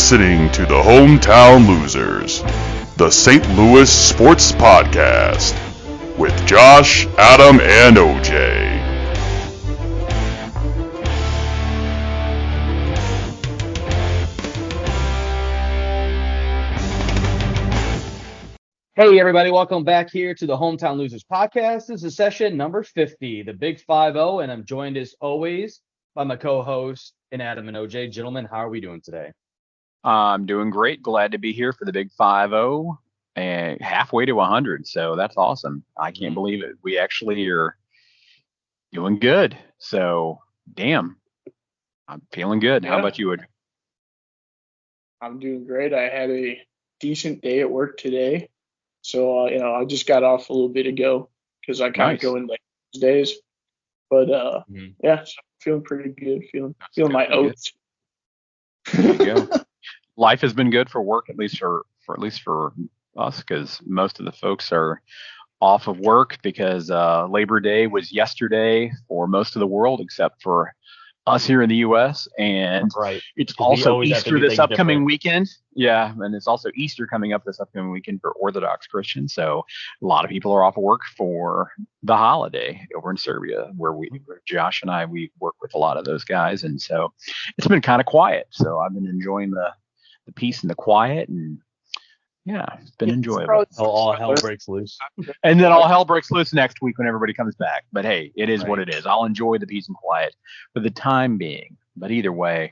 listening to the Hometown Losers, the St. Louis Sports Podcast, with Josh, Adam, and OJ. Hey everybody, welcome back here to the Hometown Losers Podcast. This is session number 50, the Big 5-0, and I'm joined as always by my co-host and Adam and OJ. Gentlemen, how are we doing today? I'm doing great. Glad to be here for the Big 5-0 and halfway to 100. So that's awesome. I can't believe it. We actually are doing good. So, damn, I'm feeling good. Yeah. How about you, OJ? I'm doing great. I had a decent day at work today. So, I just got off a little bit ago because I kind of go in like those days. But, yeah, so feeling pretty good. Feeling my oats. There you go. Life has been good for work, at least for us, because most of the folks are off of work because Labor Day was yesterday for most of the world, except for us here in the U.S. And it's also Easter this upcoming weekend. Yeah, and it's also Easter coming up this upcoming weekend for Orthodox Christians. So a lot of people are off of work for the holiday over in Serbia, where Josh and I, we work with a lot of those guys. And so it's been kind of quiet. So I've been enjoying the peace and the quiet, and yeah, it's been enjoyable. All hell breaks loose. And then all hell breaks loose next week when everybody comes back. But hey, it is what it is. I'll enjoy the peace and quiet for the time being. But either way,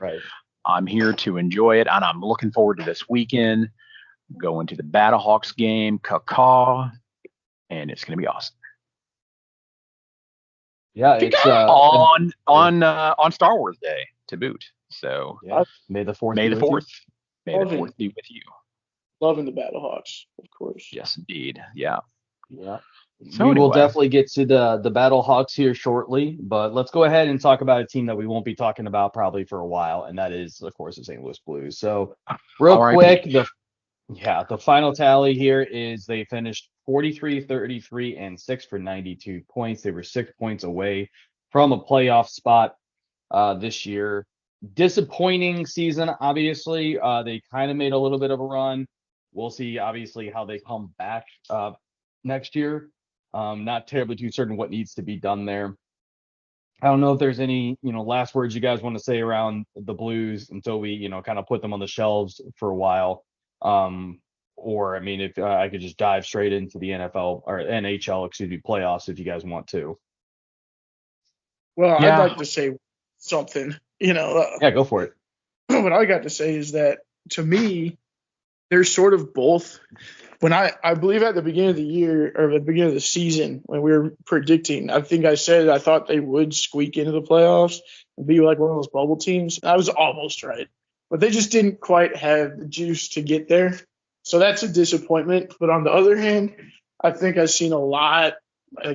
I'm here to enjoy it, and I'm looking forward to this weekend, going to the Battlehawks game, caw, and it's going to be awesome. Yeah, it's on Star Wars Day to boot. So May the 4th. May the 4th. May the 4th be with you. Loving the Battlehawks, of course. Yes, indeed. Yeah. So we will definitely get to the Battlehawks here shortly, but let's go ahead and talk about a team that we won't be talking about probably for a while, and that is, of course, the St. Louis Blues. So real quick, the final tally here is they finished 43, 33, and 6 for 92 points. They were 6 points away from a playoff spot this year. Disappointing season, obviously. They kind of made a little bit of a run. We'll see, obviously, how they come back next year. Not terribly too certain what needs to be done there. I don't know if there's any, last words you guys want to say around the Blues until we, kind of put them on the shelves for a while. Or, I mean, if I could just dive straight into the NFL or NHL, playoffs if you guys want to. Well, I'd like to say something, Yeah, go for it. What I got to say is that, to me, they're sort of both. When I believe at the beginning of the year or the beginning of the season, when we were predicting, I think I said I thought they would squeak into the playoffs and be like one of those bubble teams. I was almost right, but they just didn't quite have the juice to get there. So that's a disappointment. But on the other hand, I think I've seen a lot,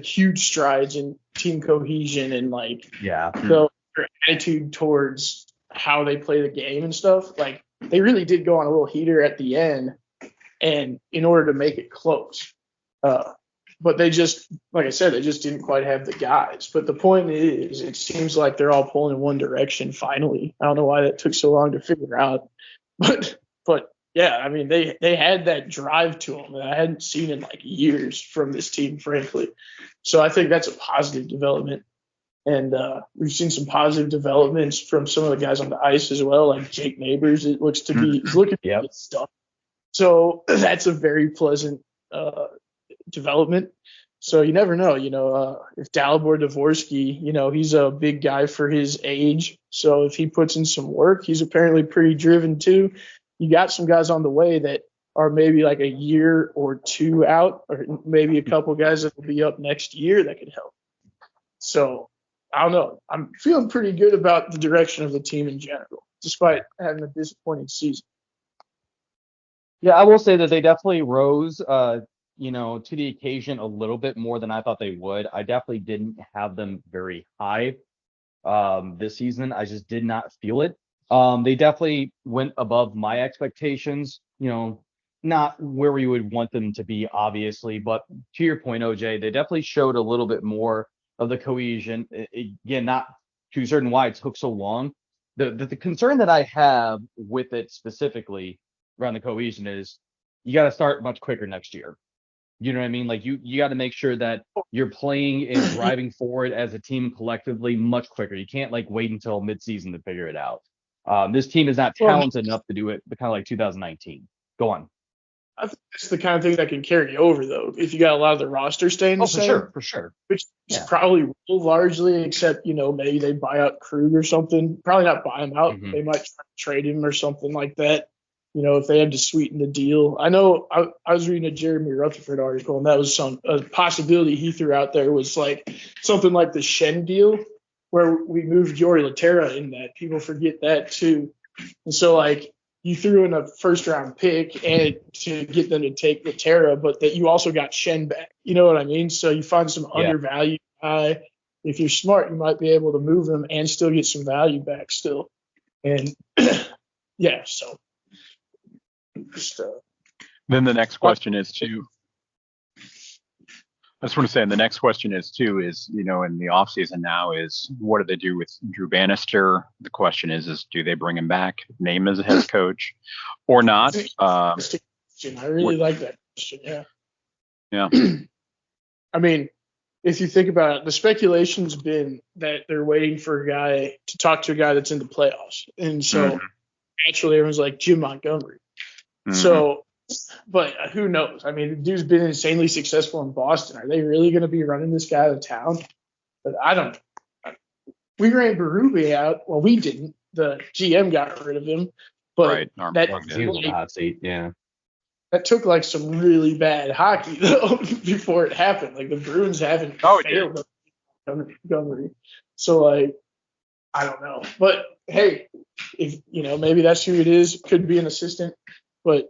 huge strides in team cohesion and their attitude towards how they play the game and stuff. Like, they really did go on a little heater at the end, and in order to make it close. But they just, like I said, they just didn't quite have the guys. But the point is, it seems like they're all pulling in one direction finally. I don't know why that took so long to figure out. But yeah, I mean, they had that drive to them that I hadn't seen in years from this team, frankly. So I think that's a positive development. And we've seen some positive developments from some of the guys on the ice as well, like Jake Neighbors. It looks to be he's looking at good stuff. So that's a very pleasant development. So you never know, if Dalibor Dvorsky, he's a big guy for his age. So if he puts in some work, he's apparently pretty driven too. You got some guys on the way that are maybe like a year or two out, or maybe a couple guys that will be up next year that could help. So I don't know. I'm feeling pretty good about the direction of the team in general, despite having a disappointing season. Yeah, I will say that they definitely rose, to the occasion a little bit more than I thought they would. I definitely didn't have them very high this season. I just did not feel it. They definitely went above my expectations, not where we would want them to be, obviously. But to your point, OJ, they definitely showed a little bit more of the cohesion. Again, not too certain why it took so long The concern that I have with it specifically around the cohesion is you got to start much quicker next year. You know what I mean? Like you got to make sure that you're playing and driving forward as a team collectively much quicker. You can't like wait until midseason to figure it out. This team is not talented enough to do it, kind of like 2019. Go on. I think it's the kind of thing that can carry over, though, if you got a lot of the roster staying the same. For sure. Which is probably largely, except, maybe they buy out Krug or something. Probably not buy him out. Mm-hmm. They might try to trade him or something like that, if they had to sweeten the deal. I know I was reading a Jeremy Rutherford article, and that was a possibility he threw out there was like something like the Shen deal, where we moved Yori Laterra in that. People forget that, too. And so, like, you threw in a first-round pick and to get them to take Laterra, but that you also got Shen back. You know what I mean? So you find some undervalued guy. If you're smart, you might be able to move him and still get some value back still. And, so. Just, then the next question is, too, I just want to say, and the next question is, too, is, in the offseason now is what do they do with Drew Bannister? The question is do they bring him back, name as a head coach or not? I really like that question. Yeah. Yeah. I mean, if you think about it, the speculation's been that they're waiting for a guy to talk to a guy that's in the playoffs. And so naturally everyone's like Jim Montgomery. Mm-hmm. So, but who knows? I mean, the dude's been insanely successful in Boston. Are they really going to be running this guy out of town? But I don't know. We ran Berube out. Well, we didn't. The GM got rid of him. But he was on the hot seat. Yeah. That took like some really bad hockey though before it happened. Like the Bruins haven't failed Montgomery. So like, I don't know. But hey, if maybe that's who it is. It could be an assistant. But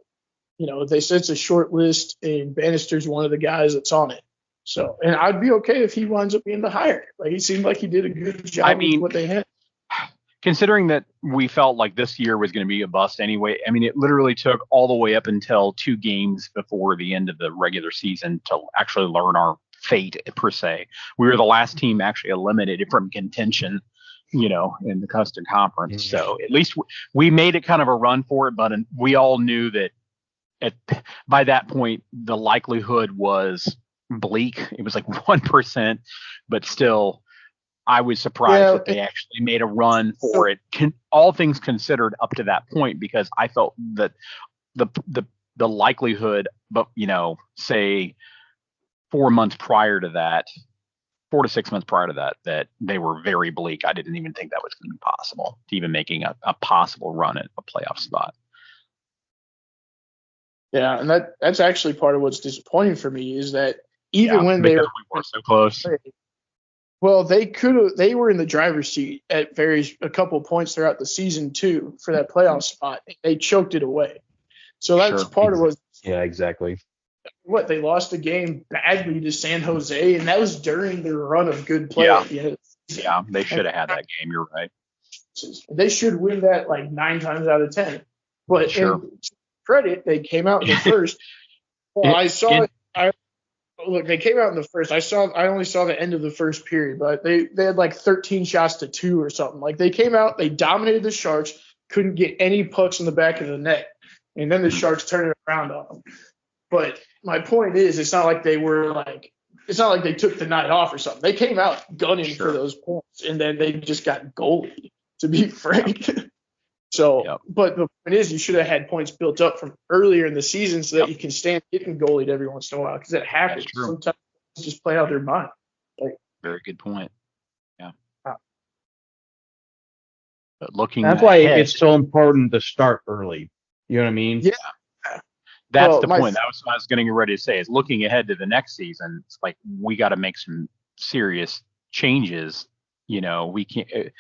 they said it's a short list, and Bannister's one of the guys that's on it. So, and I'd be okay if he winds up being the hire. Like, he seemed like he did a good job with what they had. Considering that we felt like this year was going to be a bust anyway, I mean, it literally took all the way up until 2 games before the end of the regular season to actually learn our fate, per se. We were the last team actually eliminated from contention, in the Custom Conference. Mm-hmm. So at least we made it kind of a run for it, but we all knew that by that point, the likelihood was bleak. It was like 1%, but still, I was surprised that they actually made a run for it. All things considered up to that point, because I felt that the likelihood, but say 4 months prior to that, 4 to 6 months prior to that they were very bleak. I didn't even think that was going to be possible, to even making a possible run at a playoff spot. Yeah, and that's actually part of what's disappointing for me is that even when we were so close. Well, they were in the driver's seat at a couple of points throughout the season too for that playoff spot. They choked it away. So that's part of what. Yeah, exactly. What, they lost a game badly to San Jose, and that was during their run of good play at the end. Yeah, they should have had that game. You're right. They should win that like 9 times out of 10. But in credit, they came out in the first. Well, they came out in the first. I only saw the end of the first period, but they had like 13 shots to 2 or something. Like they came out, they dominated the Sharks, couldn't get any pucks in the back of the net, and then the Sharks turned it around on them. But my point is, it's not like they took the night off or something. They came out gunning for those points, and then they just got goalied, to be frank. So, but the point is, you should have had points built up from earlier in the season so that you can stand getting goalied every once in a while, because it happens. Sometimes it's just play out their mind. Very good point. Yeah. But that's why it's so important to start early. You know what I mean? Yeah. That's the point. That was what I was getting ready to say, is looking ahead to the next season. It's like we got to make some serious changes. We can't,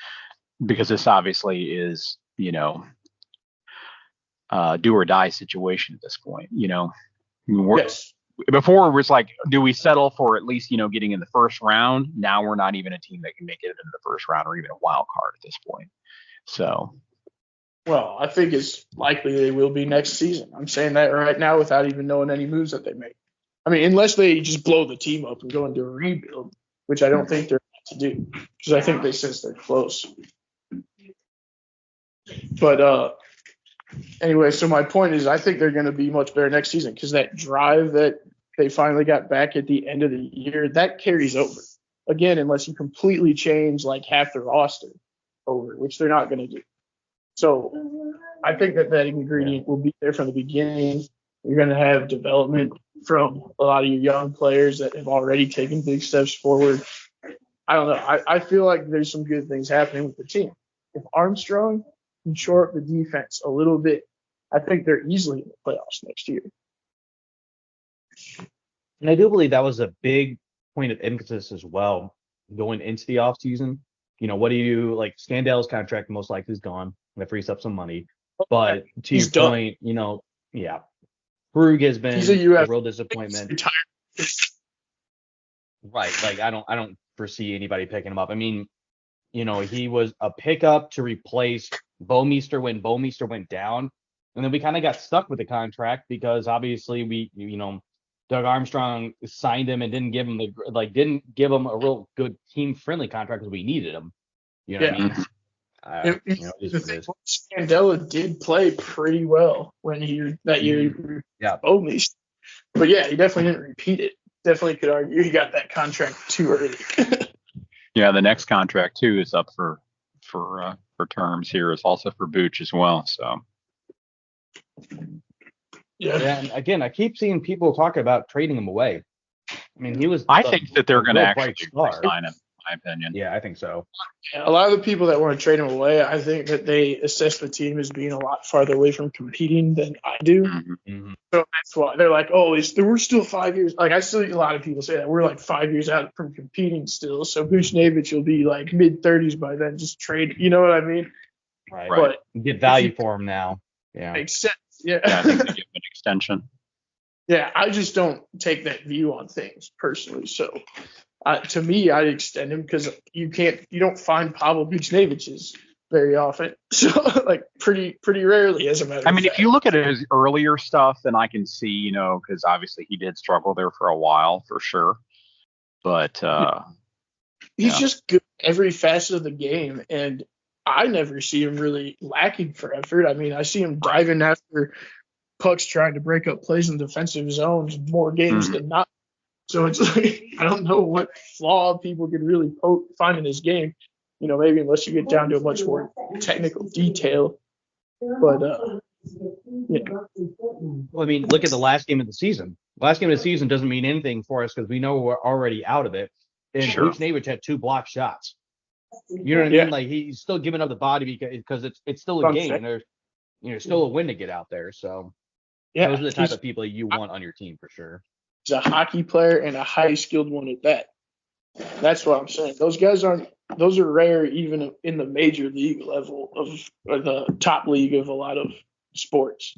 because this obviously is, do or die situation at this point. Before it was like, do we settle for at least, getting in the first round? Now we're not even a team that can make it into the first round or even a wild card at this point. So. Well, I think it's likely they will be next season. I'm saying that right now without even knowing any moves that they make. I mean, unless they just blow the team up and go into a rebuild, which I don't think they're about to do, because I think they sense they're close. But anyway, so my point is I think they're going to be much better next season because that drive that they finally got back at the end of the year, that carries over. Again, unless you completely change like half the roster over, which they're not going to do. So I think that ingredient will be there from the beginning. You're going to have development from a lot of your young players that have already taken big steps forward. I don't know. I feel like there's some good things happening with the team. If Armstrong can shore up the defense a little bit, I think they're easily in the playoffs next year. And I do believe that was a big point of emphasis as well going into the offseason. What do you do? Like Scandell's contract most likely is gone. That frees up some money. But to your point, yeah, Krug has been a real disappointment. Right. Like I don't foresee anybody picking him up. I mean, he was a pickup to replace Bouwmeester when Bouwmeester went down. And then we kind of got stuck with the contract because obviously Doug Armstrong signed him and didn't give him a real good team friendly contract because we needed him. You know what I mean? Scandella did play pretty well when that year. Yeah. Bouwmeester. But yeah, he definitely didn't repeat it. Definitely could argue he got that contract too early. Yeah, the next contract too is up for terms here. It's also for Booch as well. So. Yeah, and again, I keep seeing people talk about trading him away. I mean, I think that they're going to actually sign him. My opinion. Yeah, I think so. A lot of the people that want to trade him away, I think that they assess the team as being a lot farther away from competing than I do. Mm-hmm. So that's why they're like, oh, we're still 5 years. Like I still a lot of people say that we're like 5 years out from competing still. So Buchnevich will be like mid-30s by then. Just trade. You know what I mean? Right. But get value for him now. Yeah. Makes sense. Yeah. I think they give him an extension. Yeah, I just don't take that view on things personally. So. To me, I'd extend him because you don't find Pavel Buchneviches very often. So like pretty rarely, as a matter of fact. If you look at his earlier stuff, then I can see, because obviously he did struggle there for a while for sure. But he's just good every facet of the game, and I never see him really lacking for effort. I mean, I see him diving after pucks, trying to break up plays in defensive zones more games than not. So it's like, I don't know what flaw people could really find in his game, maybe unless you get down to a much more technical detail. But, Well, I mean, look at the last game of the season. Last game of the season doesn't mean anything for us because we know we're already out of it. And Buchnevich had 2 blocked shots. You know what I mean? Like, he's still giving up the body because it's still a game. And there's still a win to get out there. So those are the type of people you want on your team for sure. He's a hockey player and a highly skilled one at that. That's what I'm saying. Those are rare even in the major league level or the top league of a lot of sports.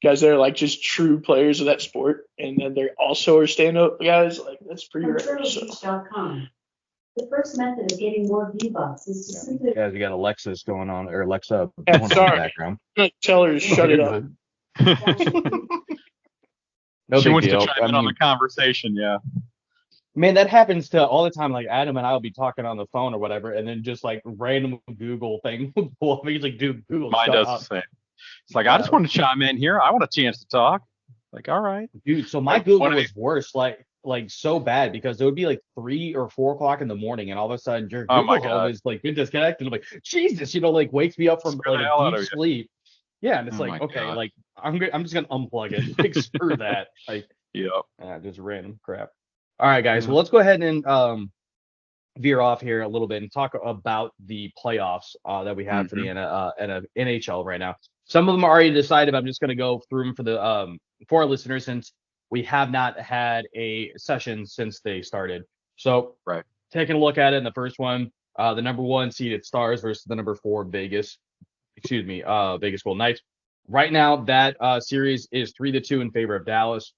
Guys that are like just true players of that sport, and then they also are stand-up guys. Like that's pretty rare. So. The first method of getting more V-Bucks is to simply. Guys, you got Alexis going on, or Alexa going on in the background. Tell her to shut it up. No she big wants deal. to chime in on the conversation, yeah. Man, that happens to all the time. Like Adam and I will be talking on the phone or whatever, and then just like random Google thing will pull up. He's like, dude, Google. Mine does the same. It's like, I just want to chime in here. I want a chance to talk. Like, all right. Dude, so my Google was worse, like so bad because it would be like 3 or 4 o'clock in the morning, and all of a sudden your Google is like been disconnected. I'm like, Jesus, like wakes me up from like a deep sleep. Yeah, and it's like, okay, God. Like I'm just gonna unplug it. Like, screw that. Like, just random crap. All right, guys. Well, let's go ahead and veer off here a little bit and talk about the playoffs that we have for the NHL right now. Some of them are already decided, but I'm just gonna go through them for our listeners since we have not had a session since they started. So, taking a look at it in the first one, the number 1 seeded Stars versus the number 4 Vegas Golden Knights. Right now, that series is 3-2 in favor of Dallas.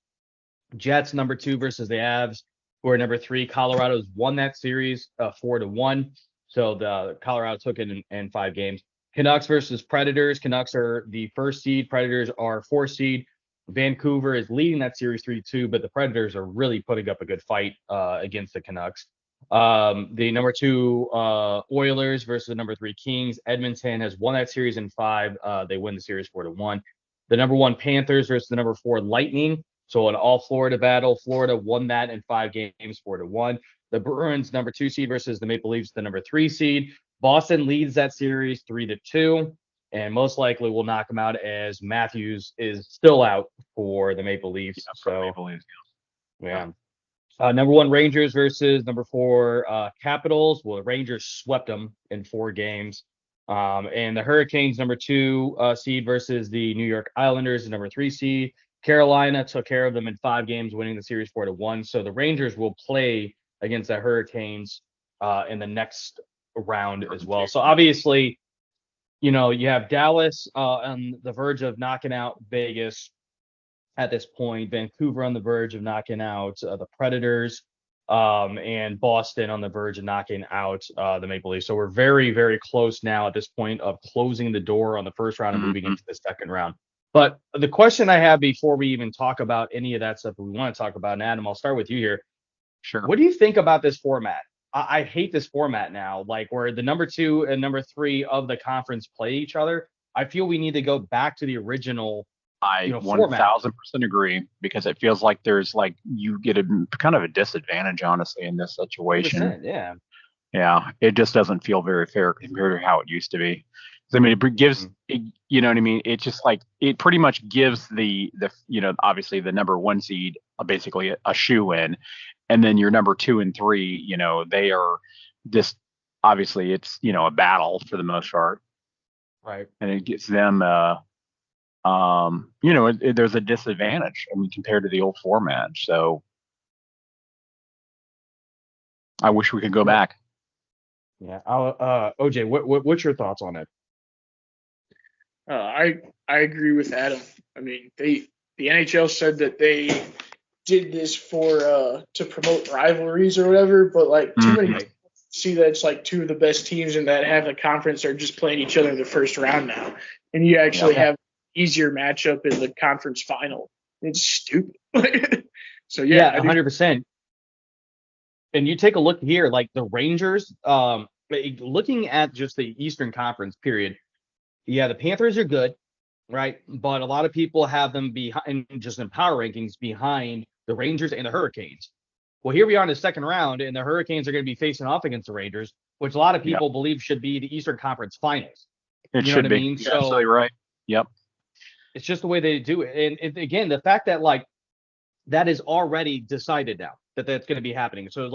Jets number 2 versus the Avs, who are number 3. Colorado's won that series 4-1. So the Colorado took it in 5 games. Canucks versus Predators. Canucks are the 1st seed. Predators are 4th seed. Vancouver is leading that series 3-2, but the Predators are really putting up a good fight against the Canucks. The number 2 Oilers versus the number 3 Kings. Edmonton has won that series in 5. They win the series 4-1. The number 1 Panthers versus the number 4 Lightning. So an all Florida battle. Florida won that in 5 games, 4-1. The Bruins, number 2 seed versus the Maple Leafs, the number 3 seed. Boston leads that series 3-2, and most likely will knock them out as Matthews is still out for the Maple Leafs. Yeah. Number 1 Rangers versus number 4 Capitals. Well, the Rangers swept them in 4 games. And the Hurricanes, number 2 seed versus the New York Islanders, the number 3 seed. Carolina took care of them in 5 games, winning the series 4-1. So the Rangers will play against the Hurricanes in the next round as well. So obviously, you have Dallas on the verge of knocking out Vegas at this point, Vancouver on the verge of knocking out the Predators, and Boston on the verge of knocking out the Maple Leafs. So we're very, very close now at this point of closing the door on the first round and moving into the second round. But the question I have before we even talk about any of that stuff that we want to talk about, and Adam, I'll start with you here. Sure. What do you think about this format? I hate this format now, like where the number 2 and number 3 of the conference play each other. I feel we need to go back to the original. I 1000% agree, because it feels like there's you get a kind of a disadvantage, honestly, in this situation. Yeah, it just doesn't feel very fair compared to how it used to be. I mean, it gives, you know what I mean? It's just it pretty much gives the obviously the number 1 seed basically a shoe in, and then your number 2 and 3, they are just obviously it's a battle for the most part, right? And it gets them there's a disadvantage, I mean, compared to the old format. So I wish we could go back. Yeah. OJ, what's your thoughts on it? I agree with Adam. I mean, the NHL said that they did this for to promote rivalries or whatever, but too many people see that it's 2 of the best teams in that half of the conference are just playing each other in the first round now, and you actually have easier matchup in the conference final. It's stupid. So yeah, 100%. And you take a look here, like the Rangers, looking at just the Eastern Conference period. Yeah, the Panthers are good, right? But a lot of people have them behind, just in power rankings, behind the Rangers and the Hurricanes. Well, here we are in the second round, and the Hurricanes are going to be facing off against the Rangers, which a lot of people believe should be the Eastern Conference Finals. It should be. I mean? You're absolutely right. Yep. It's just the way they do it. And again, the fact that that is already decided now that that's going to be happening. So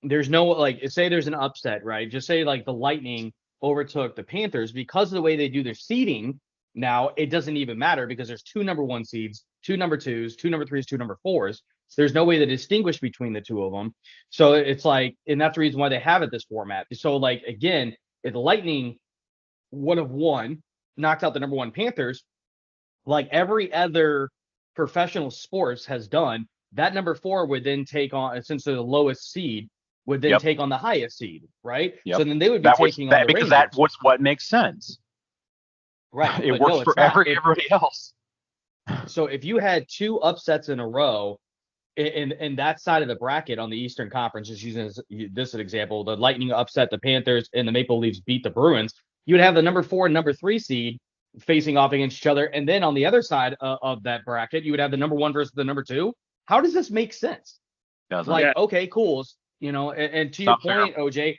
there's no say there's an upset, right? Just say the Lightning overtook the Panthers, because of the way they do their seeding. Now it doesn't even matter, because there's 2 number 1 seeds, 2 number 2s, 2 number 3s, 2 number 4s. So there's no way to distinguish between the 2 of them. So it's and that's the reason why they have it this format. So again, if the Lightning would have won, knocked out the number 1 Panthers, like every other professional sports has done, that number 4 would then take on, since they're the lowest seed, would then take on the highest seed, right? Yep. So then they would be taking on the because Rangers. that's what makes sense. Right. It works for everybody else. So if you had 2 upsets in a row in that side of the bracket on the Eastern Conference, just using this as an example, the Lightning upset the Panthers and the Maple Leafs beat the Bruins, you would have the number 4 and number 3 seed facing off against each other. And then on the other side of that bracket, you would have the number 1 versus the number 2. How does this make sense? Okay, cool. And to your point, OJ,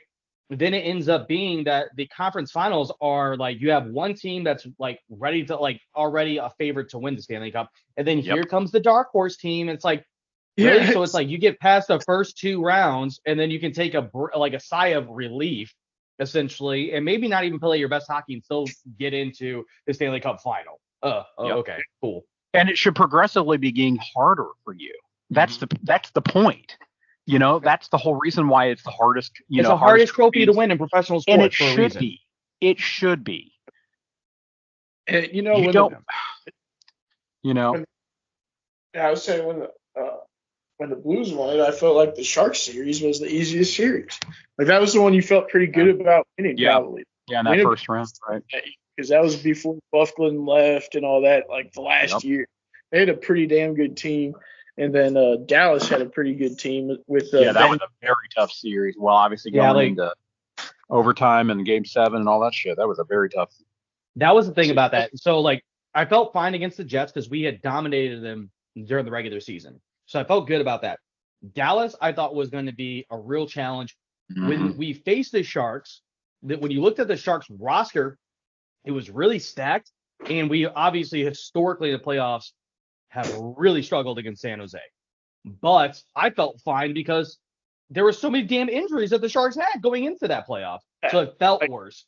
then it ends up being that the conference finals are you have one team that's ready to already a favorite to win the Stanley Cup. And then here comes the dark horse team. It's really? So it's you get past the first 2 rounds, and then you can take a sigh of relief, essentially, and maybe not even play your best hockey and still get into the Stanley Cup final. Okay, cool. And it should progressively be getting harder for you. That's the point. That's the whole reason why it's the hardest. It's the hardest trophy to win in professional sports. And it should be. It should be. I was saying when the Blues won it, I felt like the Sharks series was the easiest series. That was the one you felt pretty good about winning, probably. Yeah, in that first round, right? Because that was before Bufflin left and all that, the last year. They had a pretty damn good team. And then Dallas had a pretty good team with that was a very tough series. Well, obviously going into overtime and Game 7 and all that shit. That was a very tough. That was the thing about that. So, I felt fine against the Jets because we had dominated them during the regular season. So I felt good about that. Dallas, I thought, was going to be a real challenge. Mm-hmm. When we faced the Sharks, when you looked at the Sharks roster, it was really stacked. And we obviously, historically, in the playoffs, have really struggled against San Jose. But I felt fine because there were so many damn injuries that the Sharks had going into that playoff. So it felt worse.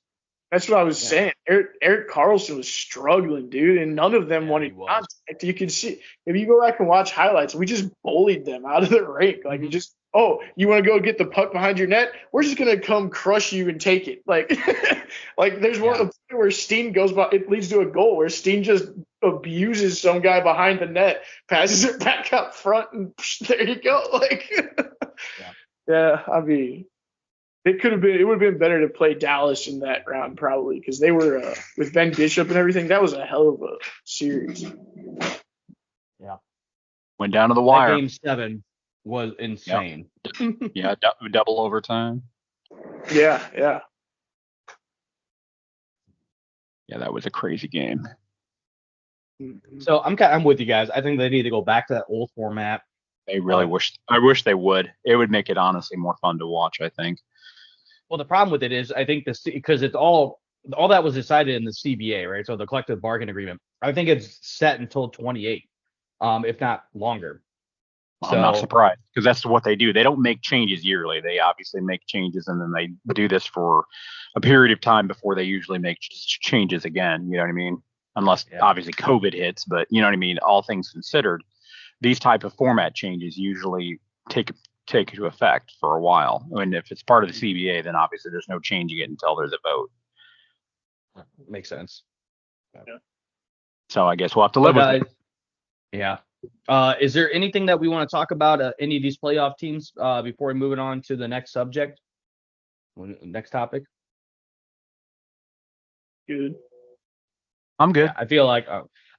That's what I was saying. Erik Karlsson was struggling, dude, and none of them wanted contact. You can see, if you go back and watch highlights, we just bullied them out of the rink. Like, you want to go get the puck behind your net? We're just going to come crush you and take it. Like, there's one where Steen goes by, it leads to a goal where Steen just abuses some guy behind the net, passes it back up front, and there you go. I mean, it would have been better to play Dallas in that round probably because they were with Ben Bishop and everything. That was a hell of a series. Yeah, went down to the wire. Game 7 was insane. Yeah, double overtime. Yeah. Yeah, that was a crazy game. So I'm with you guys. I think they need to go back to that old format. They really I wish they would. It would make it honestly more fun to watch, I think. Well, the problem with it is, I think because it's all that was decided in the CBA, right? So the collective bargain agreement. I think it's set until 28, if not longer. I'm not surprised because that's what they do. They don't make changes yearly. They obviously make changes and then they do this for a period of time before they usually make changes again. You know what I mean? Unless obviously COVID hits, but you know what I mean? All things considered, these type of format changes usually take into effect for a while. I mean, if it's part of the CBA, then obviously there's no changing it until there's a vote. Makes sense. Yeah. So I guess we'll have to live with it. Yeah. Is there anything that we want to talk about, any of these playoff teams, before we move on to the next subject? Next topic? Good. I'm good. Yeah, I feel like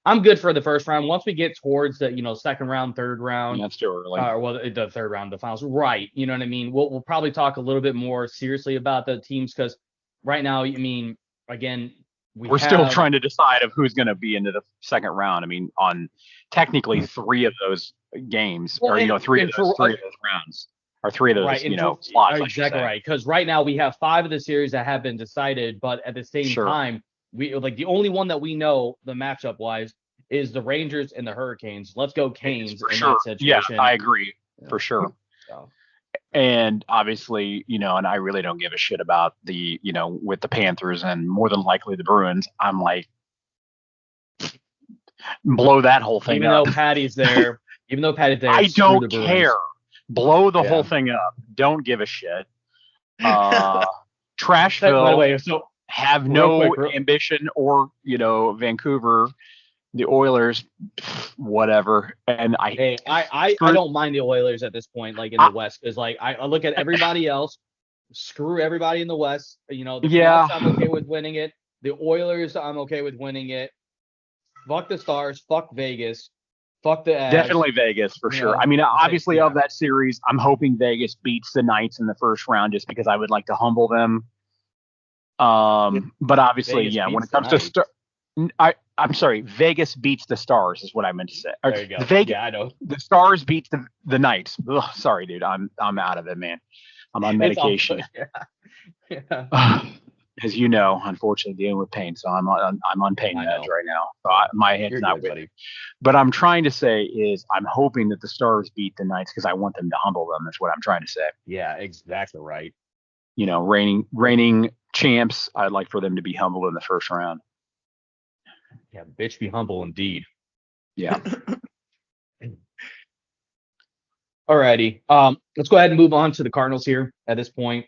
I'm good for the first round. Once we get towards the second round, third round, that's too early. The third round, the finals, right? You know what I mean. We'll probably talk a little bit more seriously about the teams because right now, I mean, again, we're still trying to decide of who's going to be into the second round. I mean, on technically 3 of those games, or 3 of those rounds, or 3 of those slots. Exactly right. Because right now we have 5 of the series that have been decided, but at the same time, we the only one that we know the matchup wise is the Rangers and the Hurricanes. Let's go Canes in that situation. Yeah, I agree for sure. So. And obviously, and I really don't give a shit about the, with the Panthers and more than likely the Bruins. I'm like, blow that whole thing up. Even though Patty's there, I don't care. Blow the whole thing up. Don't give a shit. Trashville. By the way, so have no ambition or, Vancouver, the Oilers, whatever. And I don't mind the Oilers at this point, in the West, because I look at everybody else, screw everybody in the West. The Canucks, I'm okay with winning it. The Oilers, I'm okay with winning it. Fuck the Stars, fuck Vegas, fuck the Avs. Definitely Vegas for sure. I mean, obviously of that series, I'm hoping Vegas beats the Knights in the first round just because I would like to humble them. But obviously, when it comes to I'm sorry, Vegas beats the Stars is what I meant to say. There you go. Vegas, I know. The Stars beats the Knights. Ugh, sorry, dude. I'm out of it, man. I'm on medication. As you know, unfortunately, dealing with pain, so I'm on pain meds right now. So my head's not with it. But I'm trying to say is I'm hoping that the Stars beat the Knights because I want them to humble them. Is what I'm trying to say. Yeah, exactly right. Reigning champs. I'd like for them to be humbled in the first round. Yeah, bitch, be humble indeed. Yeah. Alrighty. Let's go ahead and move on to the Cardinals here at this point.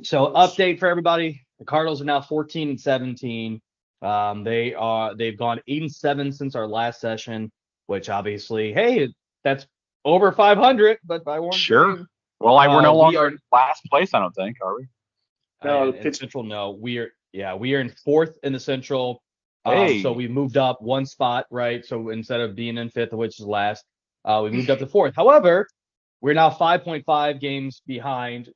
So update for everybody. The Cardinals are now 14-17. They've gone 8-7 since our last session, which obviously, hey, that's over 500, but by one. Sure. Game. Well, we're no longer in last place, I don't think, are we? No, in Central, no. We are in 4th in the Central. Hey. So we moved up 1 spot, right? So instead of being in 5th, which is last, We moved up to 4th. However, we're now 5.5 games behind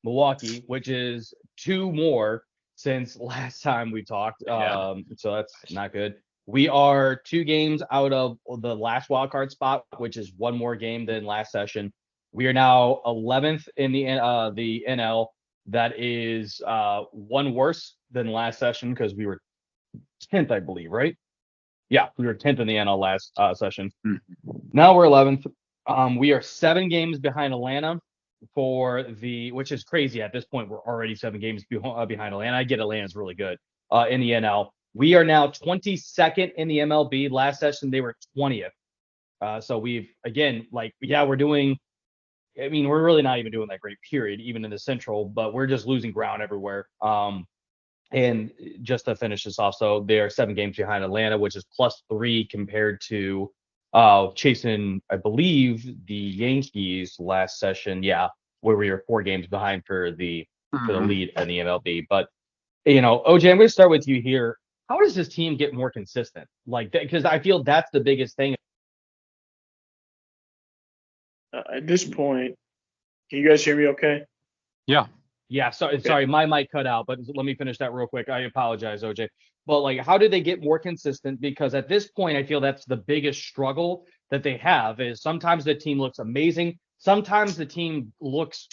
Milwaukee, which is 2 more since last time we talked. So that's not good. We are 2 games out of the last wildcard spot, which is 1 more game than last session. We are now 11th in the NL. That is 1 worse than last session because we were 10th, I believe, right? Yeah, we were 10th in the NL last session. Now we're 11th. We are 7 games behind Atlanta which is crazy at this point. We're already 7 games behind Atlanta. I get Atlanta's really good in the NL. We are now 22nd in the MLB. Last session, they were 20th. So we've, again, we're doing, we're really not even doing that great, period, even in the Central, but we're just losing ground everywhere. And just to finish this off, so they are 7 games behind Atlanta, which is +3 compared to chasing, I believe, the Yankees last session. Yeah, where we were 4 games behind for the lead in the MLB. But OJ, I'm going to start with you here. How does this team get more consistent? Because I feel that's the biggest thing. At this point, can you guys hear me okay? Yeah. Yeah, sorry, my mic cut out, but let me finish that real quick. I apologize, OJ. But how do they get more consistent? Because at this point, I feel that's the biggest struggle that they have is sometimes the team looks amazing. Sometimes the team looks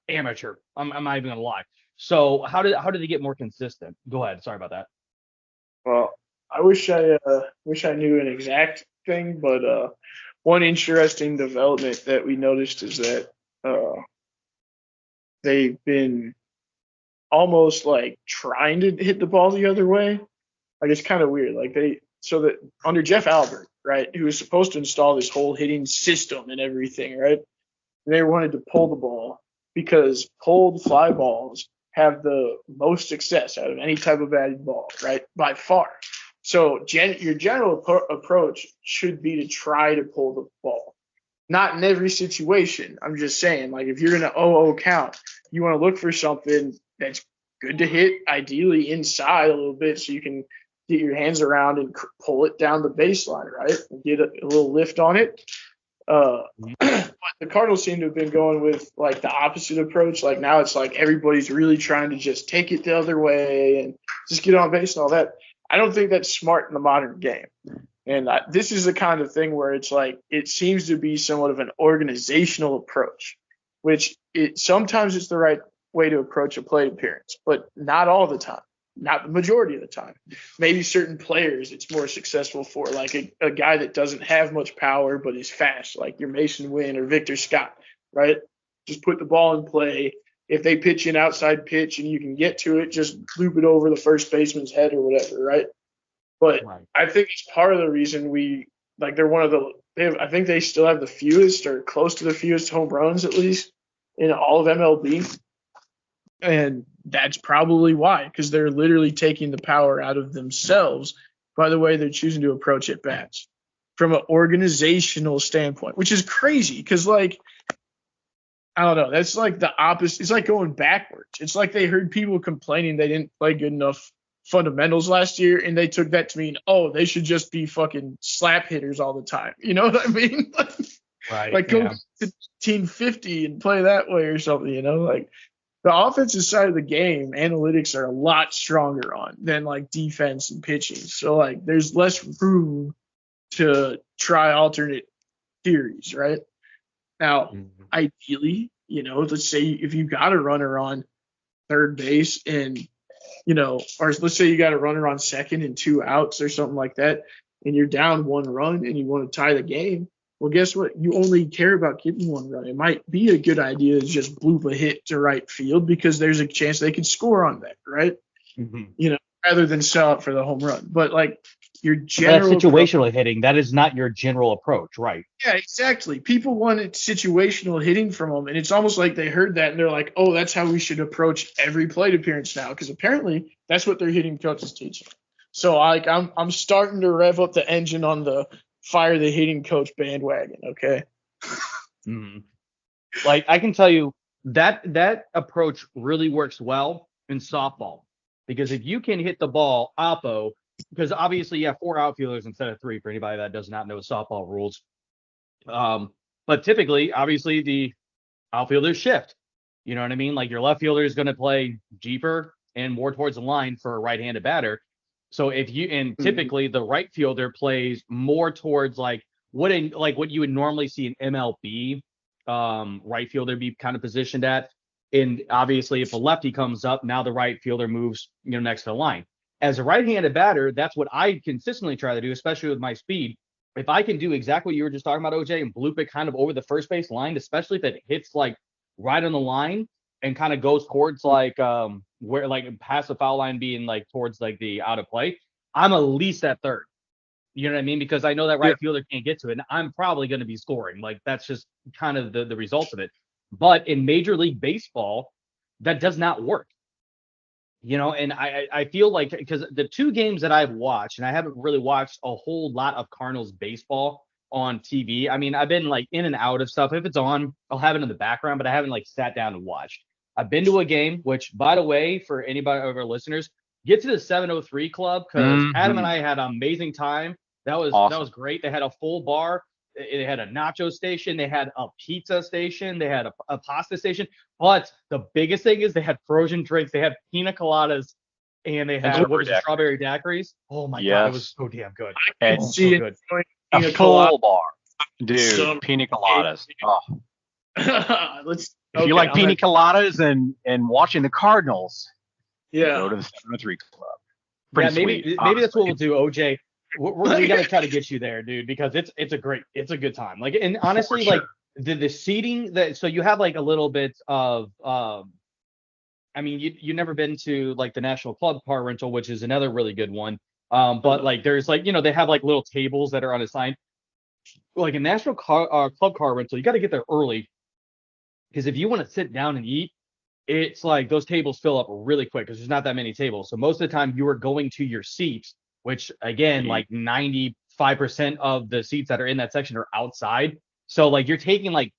amateur. I'm not even gonna lie. So how do they get more consistent? Go ahead. Sorry about that. Well, I wish I knew an exact thing, but one interesting development that we noticed is that they've been almost trying to hit the ball the other way. It's kind of weird. So that under Jeff Albert, right, who was supposed to install this whole hitting system and everything, right? They wanted to pull the ball because pulled fly balls have the most success out of any type of batted ball, right? By far. So your general approach should be to try to pull the ball. Not in every situation. I'm just saying, if you're in an 0-0 count, you want to look for something that's good to hit, ideally inside a little bit so you can get your hands around and pull it down the baseline, right? And get a little lift on it. But the Cardinals seem to have been going with the opposite approach. Now it's everybody's really trying to just take it the other way and just get on base and all that. I don't think that's smart in the modern game. And this is the kind of thing where it's it seems to be somewhat of an organizational approach, which sometimes it's the right way to approach a plate appearance, but not all the time, not the majority of the time. Maybe certain players it's more successful for, a guy that doesn't have much power but is fast, like your Mason Wynn or Victor Scott, right? Just put the ball in play. If they pitch an outside pitch and you can get to it, just loop it over the first baseman's head or whatever, right? But right. I think it's part of the reason they're one of I think they still have the fewest or close to the fewest home runs, at least in all of MLB. And that's probably why, because they're literally taking the power out of themselves by the way they're choosing to approach at bats from an organizational standpoint, which is crazy because I don't know. That's the opposite. It's going backwards. It's they heard people complaining they didn't play good enough fundamentals last year, and they took that to mean, they should just be fucking slap hitters all the time. You know what I mean? Right. Go to 1950 and play that way or something. The offensive side of the game, analytics are a lot stronger on than defense and pitching. So there's less room to try alternate theories, right? Now, ideally, let's say if you got a runner on third base and or let's say you got a runner on second and 2 outs or something like that, and you're down 1 run and you want to tie the game. Well, guess what? You only care about getting 1 run. It might be a good idea to just bloop a hit to right field because there's a chance they could score on that, right? Rather than sell it for the home run. But your general that's situational hitting. That is not your general approach, right? Yeah, exactly. People wanted situational hitting from them, and it's almost like they heard that and they're like, "Oh, that's how we should approach every plate appearance now," because apparently that's what their hitting coach is teaching. So I'm starting to rev up the engine on the fire the hitting coach bandwagon. Okay. I can tell you that approach really works well in softball because if you can hit the ball oppo. Because obviously you have 4 outfielders instead of 3 for anybody that does not know softball rules. But typically, obviously, the outfielders shift. You know what I mean? Like your left fielder is going to play deeper and more towards the line for a right-handed batter. So typically the right fielder plays more towards like what you would normally see an MLB right fielder be kind of positioned at. And obviously, if a lefty comes up, now the right fielder moves next to the line. As a right-handed batter, that's what I consistently try to do, especially with my speed. If I can do exactly what you were just talking about, OJ, and bloop it kind of over the first base line, especially if it hits like right on the line and kind of goes towards like where like past the foul line being like towards like the out of play, I'm at least at third. You know what I mean? Because I know that right fielder can't get to it, and I'm probably going to be scoring. Like that's just kind of the result of it. But in Major League Baseball, that does not work. And I feel like because the two games that I've watched, and I haven't really watched a whole lot of Cardinals baseball on TV. I mean, I've been like in and out of stuff. If it's on, I'll have it in the background, but I haven't like sat down and watched. I've been to a game, which by the way, for anybody of our listeners, get to the 703 Club because Adam and I had an amazing time. That was awesome. That was great. They had a full bar. They had a nacho station. They had a pizza station. They had a pasta station. But the biggest thing is they had frozen drinks. They had pina coladas, and they had strawberry daiquiris. Oh my god, it was so damn good. And so good. A full bar, dude. Pina coladas. Oh. If you like pina coladas and watching the Cardinals, go to the 703 Club. Pretty sweet. Maybe that's what we'll do, OJ. We got to try to get you there, dude, because it's a good time. Like, and honestly, like the seating so you have like a little bit of, I mean, you never been to like the National Club car rental, which is another really good one. But like, there's like, they have like little tables that are on a sign. Like a National Club car rental, you got to get there early because if you want to sit down and eat, it's like those tables fill up really quick because there's not that many tables. So most of the time you are going to your seats, which again, like 95% of the seats that are in that section are outside. So like you're taking like,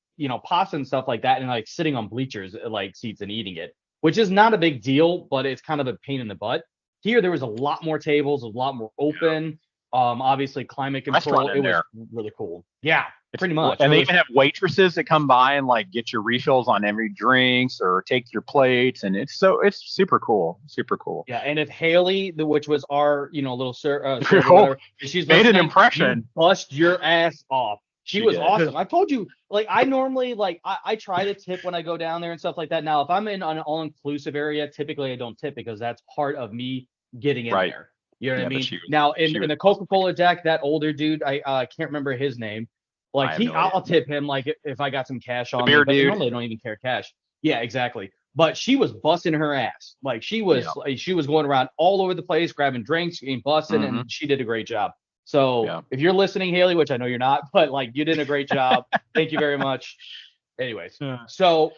pasta and stuff like that and like sitting on bleachers, like seats and eating it, which is not a big deal, but it's kind of a pain in the butt. Here, there was a lot more tables, a lot more open. Obviously climate control. It was really cool. Yeah, pretty much. And they even have waitresses that come by and like get your refills on every drinks or take your plates, and it's super cool, super cool. Yeah, and if Haley, which was our little she's made an impression, bust your ass off. She was awesome. I told you, like I normally I try to tip when I go down there and stuff like that. Now, if I'm in an all-inclusive area, typically I don't tip because that's part of me getting in there. You know what I mean? Now, in the Coca-Cola Jack, that older dude, I can't remember his name. Like I'll tip him like if I got some cash on me. But normally I don't even care cash. Yeah, exactly. But she was busting her ass. Like she was going around all over the place, grabbing drinks, getting busted, and she did a great job. So if you're listening, Haley, which I know you're not, but like you did a great job. Thank you very much. Anyways, so.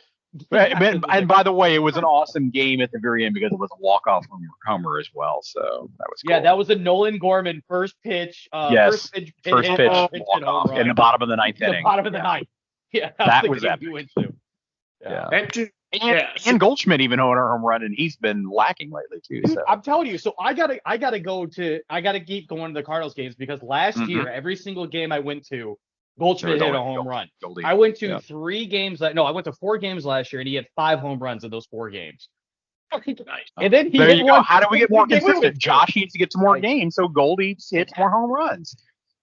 And by the way, it was an awesome game at the very end because it was a walk-off homer as well. So that was cool. Yeah, that was a Nolan Gorman first pitch. First pitch walk-off in the bottom of the ninth inning. The bottom of the ninth. Yeah, that was epic. Yeah. And Goldschmidt even owed a home run, and he's been lacking lately too. Dude, so. I'm telling you, so I gotta keep going to the Cardinals games because last year every single game I went to, Goldschmidt hit a home run. I went to 3 games. I went to 4 games last year, and he had 5 home runs in those 4 games. Nice. And then there you go. How do we get more consistent? Josh needs to get some more games, so Goldie hits more home runs.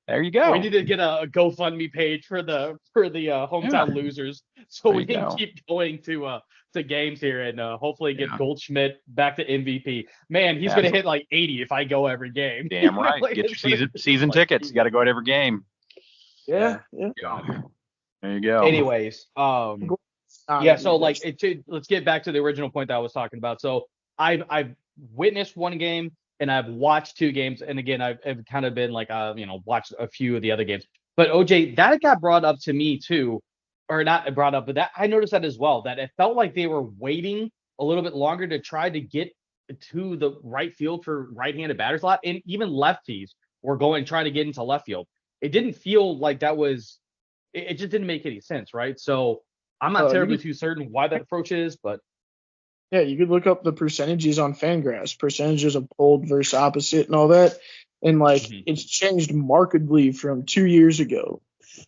There you go. We need to get a GoFundMe page for the hometown losers, so we can keep going to games here and hopefully get Goldschmidt back to MVP. Man, he's gonna hit like 80 if I go every game. Damn right. Get your season tickets. You got to go to every game. Yeah. There you go. Anyways, so like let's get back to the original point that I was talking about. So I've witnessed 1 game and I've watched 2 games, and again I've kind of been like watched a few of the other games. But OJ, that got brought up to me too, or not brought up, but that I noticed that as well. That it felt like they were waiting a little bit longer to try to get to the right field for right-handed batters a lot, and even lefties were trying to get into left field. It didn't feel like that was – it just didn't make any sense, right? So I'm not terribly too certain why that approach is, but – yeah, you could look up the percentages on Fangraphs, percentages of pulled versus opposite and all that, and, it's changed markedly from 2 years ago.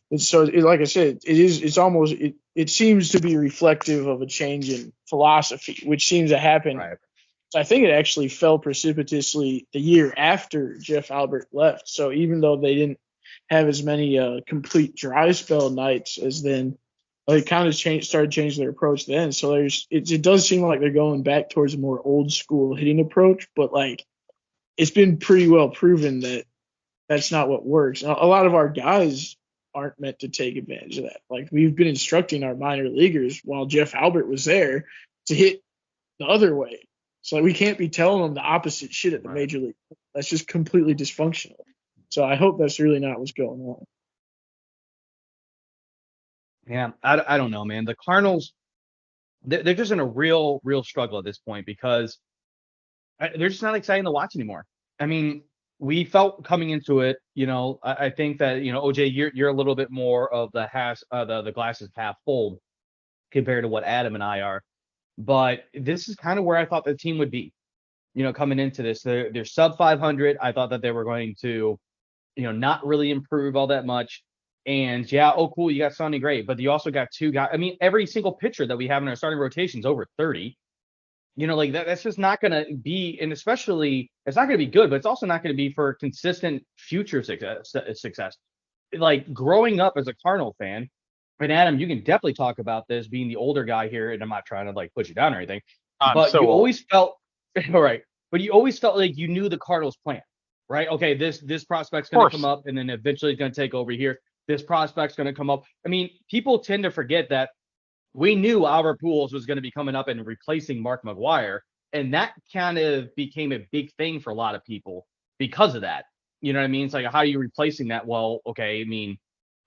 And so, like I said, it seems to be reflective of a change in philosophy, which seems to happen. Right. So I think it actually fell precipitously the year after Jeff Albert left. So even though they didn't have as many complete dry spell nights as then, they kind of started changing their approach then. So it does seem like they're going back towards a more old school hitting approach, but like it's been pretty well proven that that's not what works. A lot of our guys aren't meant to take advantage of that. Like we've been instructing our minor leaguers while Jeff Albert was there to hit the other way. So like, we can't be telling them the opposite shit at the major league. That's just completely dysfunctional. So I hope that's really not what's going on. Yeah, I don't know, man. The Cardinals, they're just in a real struggle at this point because they're just not exciting to watch anymore. I mean, we felt coming into it, I think that, OJ, you're a little bit more of the glasses half full compared to what Adam and I are. But this is kind of where I thought the team would be, coming into this. They're sub 500. I thought that they were going to, not really improve all that much. And yeah, oh cool, you got Sonny Gray, but you also got two guys. I mean, every single pitcher that we have in our starting rotation is over 30. Like that's just not going to be, and especially it's not going to be good, but it's also not going to be for consistent future success. Like growing up as a Cardinal fan, and Adam, you can definitely talk about this being the older guy here, and I'm not trying to like put you down or anything, but you always felt all right, but you always felt like you knew the Cardinals plan, right? Okay, this prospect's going to come up, and then eventually it's going to take over here. This prospect's going to come up. I mean, people tend to forget that we knew Albert Pujols was going to be coming up and replacing Mark McGwire, and that kind of became a big thing for a lot of people because of that. You know what I mean? It's like, how are you replacing that? Well, okay, I mean,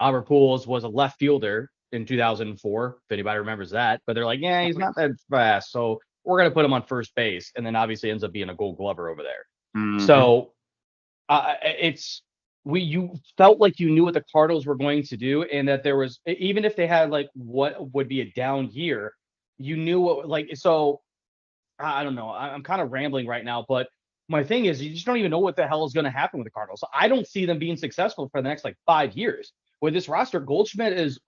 Albert Pujols was a left fielder in 2004, if anybody remembers that, but they're like, yeah, he's not that fast, so we're going to put him on first base, and then obviously ends up being a Gold Glover over there. Mm-hmm. So you felt like you knew what the Cardinals were going to do, and that there was, even if they had like what would be a down year, you knew what, like, so I don't know. I'm kind of rambling right now, but my thing is, you just don't even know what the hell is going to happen with the Cardinals. So I don't see them being successful for the next like 5 years. With this roster, Goldschmidt is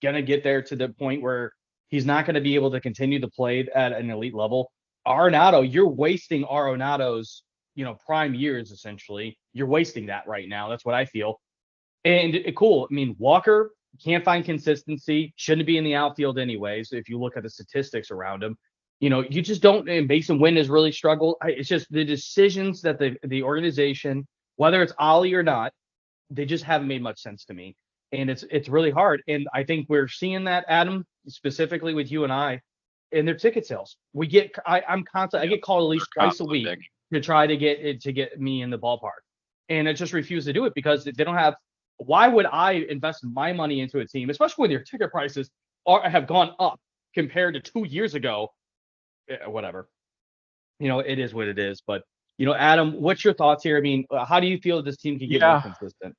going to get there to the point where he's not going to be able to continue to play at an elite level. Arenado, you're wasting Arenado's prime years, essentially. You're wasting that right now. That's what I feel. And cool. I mean, Walker can't find consistency, shouldn't be in the outfield anyways. If you look at the statistics around him, you just don't. And Mason Wynn has really struggled. It's just the decisions that the organization, whether it's Ollie or not, they just haven't made much sense to me. And it's really hard. And I think we're seeing that, Adam, specifically with you and I, in their ticket sales. I get called at least twice a week to try to get me in the ballpark. And I just refuse to do it because they don't have. Why would I invest my money into a team, especially when your ticket prices have gone up compared to 2 years ago? Whatever. It is what it is. But, Adam, what's your thoughts here? I mean, how do you feel that this team can get more consistent?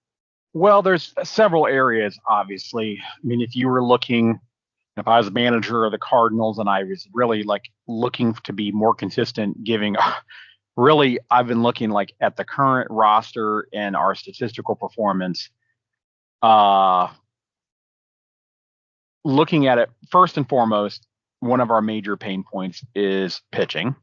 Well, there's several areas, obviously. I mean, if I was a manager of the Cardinals and I was really like looking to be more consistent, I've been looking like at the current roster and our statistical performance. Looking at it, first and foremost, one of our major pain points is pitching.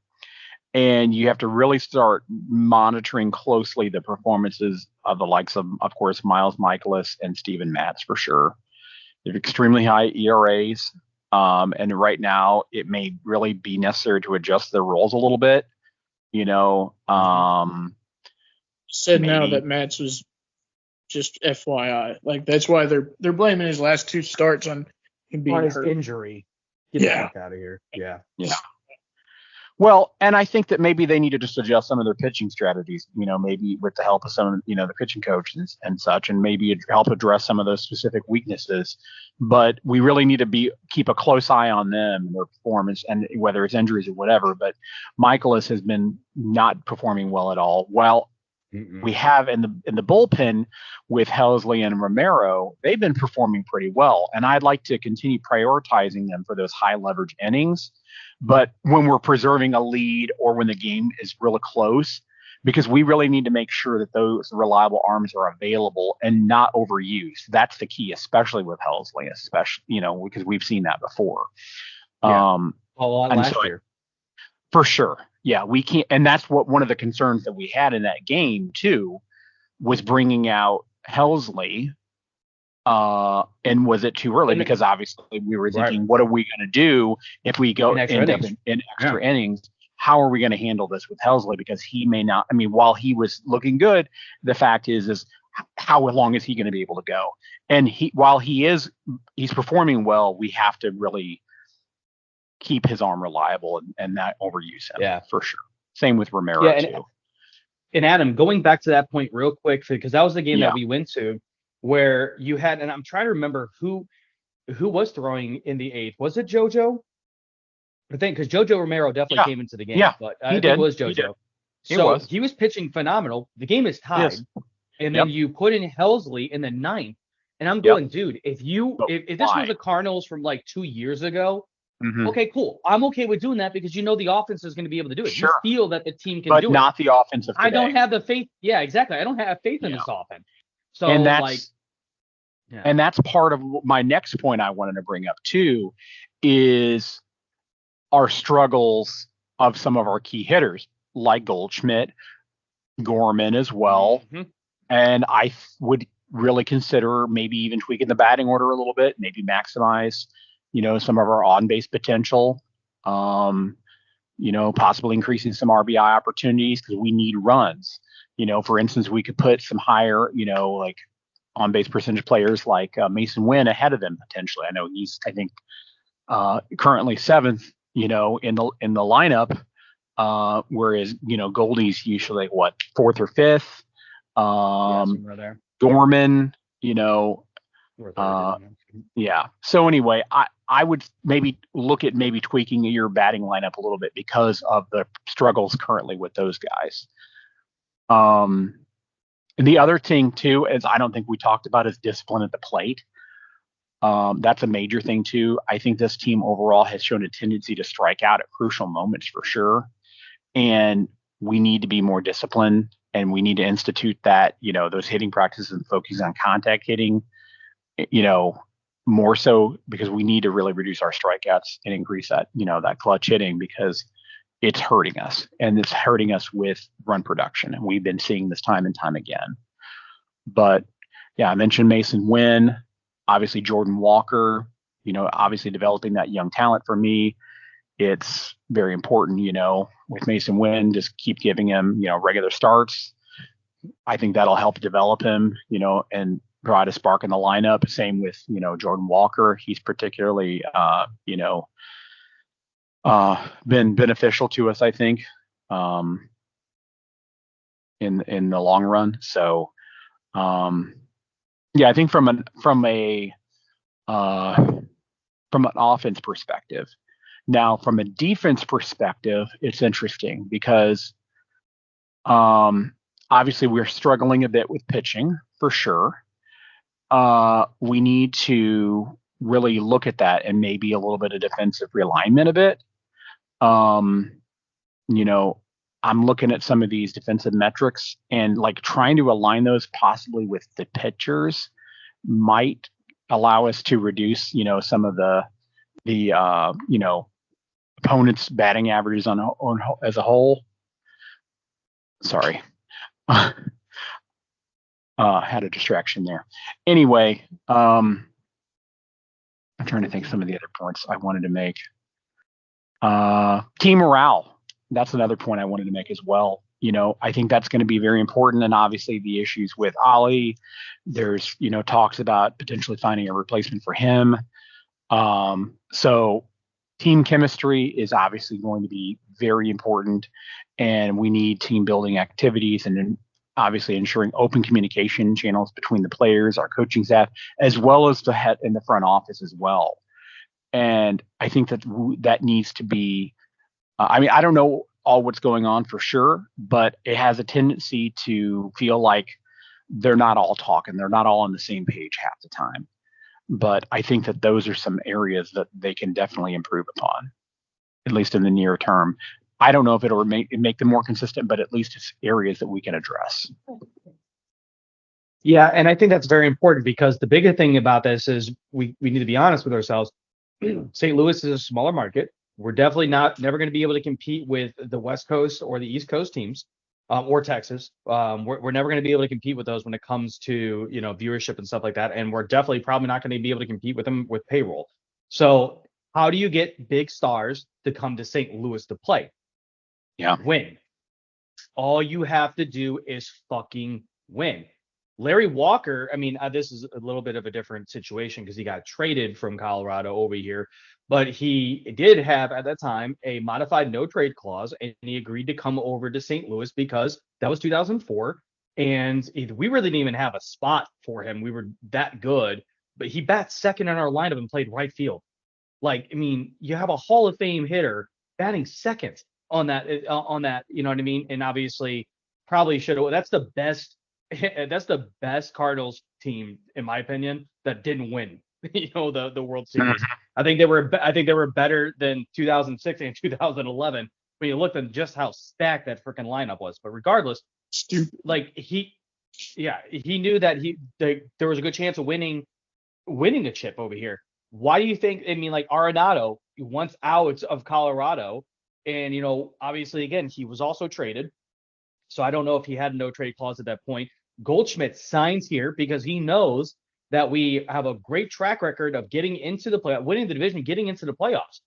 And you have to really start monitoring closely the performances of the likes of course, Miles Michaelis and Steven Matz for sure. They have extremely high ERAs. And right now it may really be necessary to adjust their roles a little bit. Said now that Matz was just FYI. Like that's why they're blaming his last 2 starts on him being hurt. Injury. Get the fuck out of here. Yeah. Well, and I think that maybe they need to just adjust some of their pitching strategies, maybe with the help of some of, the pitching coaches and such, and maybe help address some of those specific weaknesses. But we really need to keep a close eye on them and their performance, and whether it's injuries or whatever. But Michaelis has been not performing well at all. Well, we have in the bullpen with Helsley and Romero, they've been performing pretty well, and I'd like to continue prioritizing them for those high leverage innings. But when we're preserving a lead or when the game is really close, because we really need to make sure that those reliable arms are available and not overused. That's the key, especially with Helsley, because we've seen that before. Yeah. A lot last year. For sure. Yeah, we can't. And that's one of the concerns that we had in that game, too, was bringing out Helsley. And was it too early? Because obviously we were thinking, what are we going to do if we go end up in extra innings? How are we going to handle this with Helsley? Because he may not. I mean, while he was looking good, the fact is how long is he going to be able to go? And while he's performing well, we have to really keep his arm reliable and not overuse him. Yeah, for sure. Same with Romero too. And Adam, going back to that point real quick, because that was the game that we went to, where you had, and I'm trying to remember who was throwing in the eighth. Was it JoJo? I think because JoJo Romero definitely came into the game. Yeah, but I think it was JoJo. He was pitching phenomenal. The game is tied, and then you put in Helsley in the ninth, and I'm going, dude, if this was the Cardinals from like 2 years ago, okay, cool. I'm okay with doing that because the offense is going to be able to do it. Sure. You feel that the team can do it. But not the offensive today. I don't have the faith. Yeah, exactly. I don't have faith in this offense. So, and that's part of my next point I wanted to bring up too, is our struggles of some of our key hitters like Goldschmidt, Gorman as well. And I would really consider maybe even tweaking the batting order a little bit, maybe maximize, some of our on-base potential, possibly increasing some RBI opportunities because we need runs. For instance, we could put some higher, like on-base percentage players like Mason Wynn ahead of him potentially. I know he's, I think, currently seventh, in the lineup, whereas Goldie's usually fourth or fifth. Somewhere there. Dorman, So anyway, I would maybe look at tweaking your batting lineup a little bit because of the struggles currently with those guys. The other thing too is I don't think we talked about is discipline at the plate. That's a major thing too. I think this team overall has shown a tendency to strike out at crucial moments for sure. And we need to be more disciplined, and we need to institute that, those hitting practices and focus on contact hitting, more so because we need to really reduce our strikeouts and increase that, that clutch hitting because it's hurting us, and it's hurting us with run production. And we've been seeing this time and time again. But yeah, I mentioned Mason Wynn, obviously Jordan Walker, obviously developing that young talent for me. It's very important, with Mason Wynn, just keep giving him, regular starts. I think that'll help develop him, and provide a spark in the lineup. Same with, Jordan Walker. He's particularly, been beneficial to us, I think, in the long run. So, I think from an offense perspective. Now, from a defense perspective, it's interesting because obviously we're struggling a bit with pitching for sure. We need to really look at that and maybe a little bit of defensive realignment a bit. I'm looking at some of these defensive metrics and trying to align those possibly with the pitchers might allow us to reduce, some of the opponents' batting averages on as a whole. Sorry. Had a distraction there. Anyway, I'm trying to think some of the other points I wanted to make. Team morale. That's another point I wanted to make as well. I think that's going to be very important. And obviously the issues with Ali, there's, talks about potentially finding a replacement for him. So team chemistry is obviously going to be very important, and we need team building activities and obviously ensuring open communication channels between the players, our coaching staff, as well as the head in the front office as well. And I think that needs to be, I don't know all what's going on for sure, but it has a tendency to feel like they're not all talking. They're not all on the same page half the time. But I think that those are some areas that they can definitely improve upon, at least in the near term. I don't know if it'll make them more consistent, but at least it's areas that we can address. Yeah, and I think that's very important because the bigger thing about this is we need to be honest with ourselves. St. Louis is a smaller market. We're definitely never going to be able to compete with the West Coast or the East Coast teams, or Texas. We're never going to be able to compete with those when it comes to viewership and stuff like that. And we're definitely probably not going to be able to compete with them with payroll. So how do you get big stars to come to St. Louis to play? Yeah, win. All you have to do is fucking win. Larry Walker, I mean, this is a little bit of a different situation because he got traded from Colorado over here, but he did have at that time a modified no trade clause, and he agreed to come over to St. Louis because that was 2004, and we really didn't even have a spot for him. We were that good, but he bat second in our lineup and played right field. Like, I mean, you have a Hall of Fame hitter batting second on that, you know what I mean? And obviously, probably should have. That's the best Cardinals team, in my opinion, that didn't win. The World Series. I think they were better than 2006 and 2011 when you looked at just how stacked that freaking lineup was. But regardless, like he knew that there was a good chance of winning a chip over here. Why do you think? I mean, like Arenado once out of Colorado, and obviously again he was also traded. So I don't know if he had a no trade clause at that point. Goldschmidt signs here because he knows that we have a great track record of getting into the playoffs, winning the division, getting into the playoffs.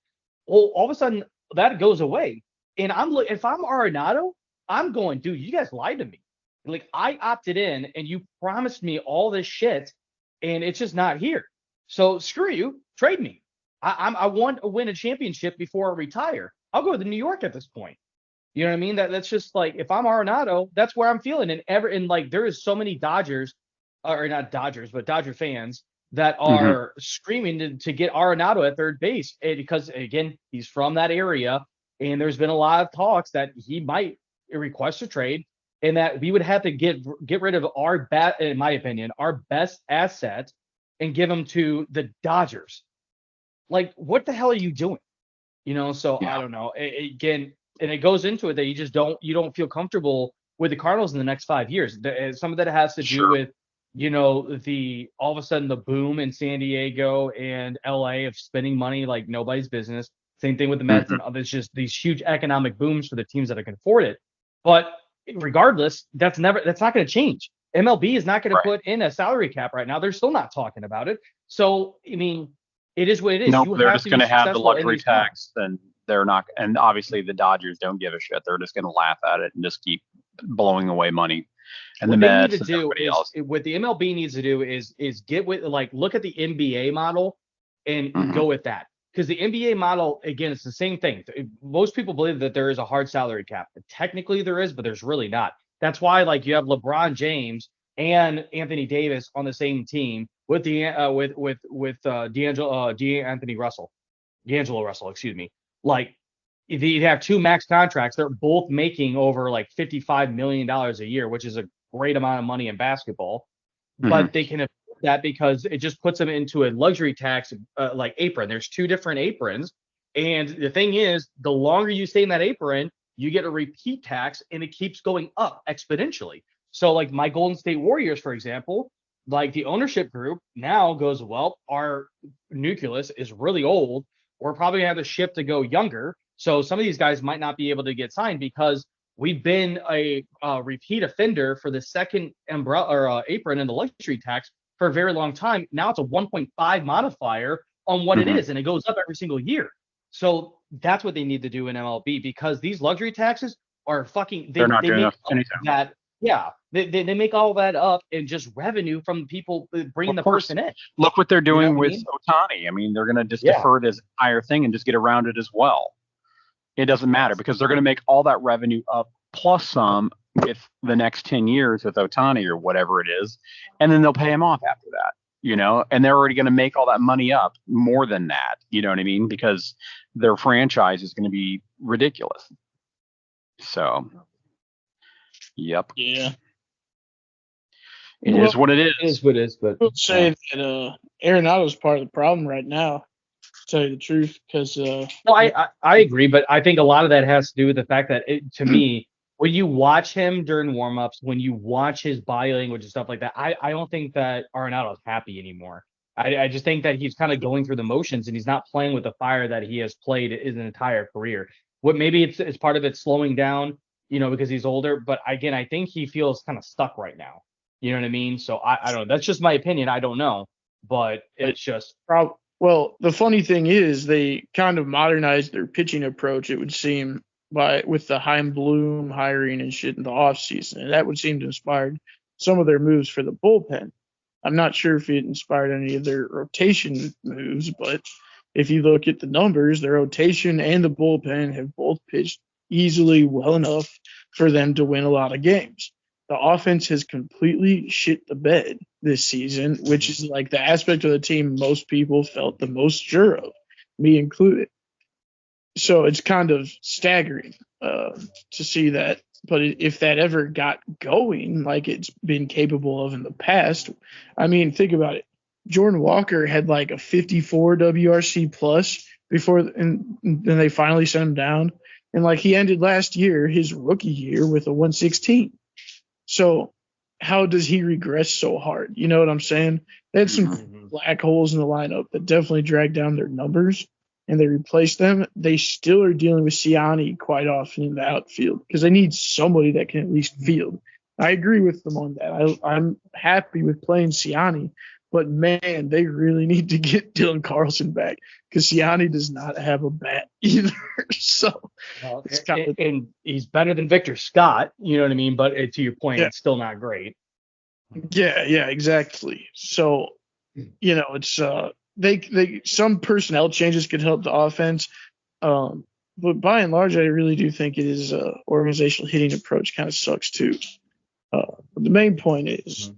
Well, all of a sudden that goes away. And if I'm Arenado, I'm going, dude, you guys lied to me. Like, I opted in and you promised me all this shit and it's just not here. So screw you, trade me. I want to win a championship before I retire. I'll go to New York at this point. You know what I mean? That's just like, if I'm Arenado, that's where I'm feeling. And like, there is so many Dodgers, or not Dodgers, but Dodger fans that are screaming to get Arenado at third base, because again, he's from that area, and there's been a lot of talks that he might request a trade, and that we would have to get rid of in my opinion, our best asset, and give him to the Dodgers. Like, what the hell are you doing? So I don't know. Again. And it goes into it that you don't feel comfortable with the Cardinals in the next 5 years. Some of that has to do with, all of a sudden the boom in San Diego and LA of spending money like nobody's business. Same thing with the Mets and others, just these huge economic booms for the teams that can afford it. But regardless, that's not going to change. MLB is not going to put in a salary cap right now. They're still not talking about it. So, I mean, it is what it is. No, they're just going to have the luxury tax, and they're not, and obviously the Dodgers don't give a shit. They're just going to laugh at it and just keep blowing away money. And what the Mets and everybody else. What the MLB needs to do is get with, like, look at the NBA model and go with that. Because the NBA model, again, it's the same thing. Most people believe that there is a hard salary cap. Technically there is, but there's really not. That's why, like, you have LeBron James and Anthony Davis on the same team with D'Angelo Russell, excuse me. Like, if you have two max contracts, they're both making over like $55 million a year, which is a great amount of money in basketball. But they can afford that because it just puts them into a luxury tax like apron. There's two different aprons. And the thing is, the longer you stay in that apron, you get a repeat tax, and it keeps going up exponentially. So like my Golden State Warriors, for example, like the ownership group now goes, well, our nucleus is really old. We're probably going to have to shift to go younger. So some of these guys might not be able to get signed because we've been a repeat offender for the second umbrella or apron in the luxury tax for a very long time. Now it's a 1.5 modifier on what it is, and it goes up every single year. So that's what they need to do in MLB, because these luxury taxes are fucking. They're not doing anything. They make all that up and just revenue from people bringing the person in. Look what they're doing with Ohtani. I mean, they're going to just defer it as a higher thing and just get around it as well. It doesn't matter because they're going to make all that revenue up plus some with the next 10 years with Ohtani or whatever it is. And then they'll pay him off after that, and they're already going to make all that money up more than that. You know what I mean? Because their franchise is going to be ridiculous. So. Yep. Yeah. It is what it is. It is what it is, but I would say that Arenado's part of the problem right now. tell you the truth, because No, I agree, but I think a lot of that has to do with the fact that to me, when you watch him during warmups, when you watch his body language and stuff like that, I don't think that Arenado's happy anymore. I just think that he's kind of going through the motions and he's not playing with the fire that he has played his entire career. What maybe it's part of it slowing down, because he's older. But again, I think he feels kind of stuck right now. You know what I mean? So I don't know. That's just my opinion. I don't know, but it's just well, the funny thing is they kind of modernized their pitching approach, it would seem, with the Heim Bloom hiring and shit in the offseason. And that would seem to inspire some of their moves for the bullpen. I'm not sure if it inspired any of their rotation moves, but if you look at the numbers, the rotation and the bullpen have both pitched easily well enough for them to win a lot of games. The offense has completely shit the bed this season, which is like the aspect of the team most people felt the most sure of, me included. So it's kind of staggering to see that. But if that ever got going like it's been capable of in the past, I mean, think about it. Jordan Walker had like a 54 WRC plus before, and then they finally sent him down. And like he ended last year, his rookie year, with a 116. So how does he regress so hard? You know what I'm saying? They had some black holes in the lineup that definitely dragged down their numbers, and they replaced them. They still are dealing with Siani quite often in the outfield because they need somebody that can at least field. I agree with them on that. I'm happy with playing Siani, but man, they really need to get Dylan Carlson back because Siani does not have a bat either. So it's kind of, and he's better than Victor Scott, you know what I mean? But to your point, it's still not great. Yeah, exactly. So, it's they some personnel changes could help the offense. But by and large, I really do think it is organizational hitting approach kind of sucks too. But the main point is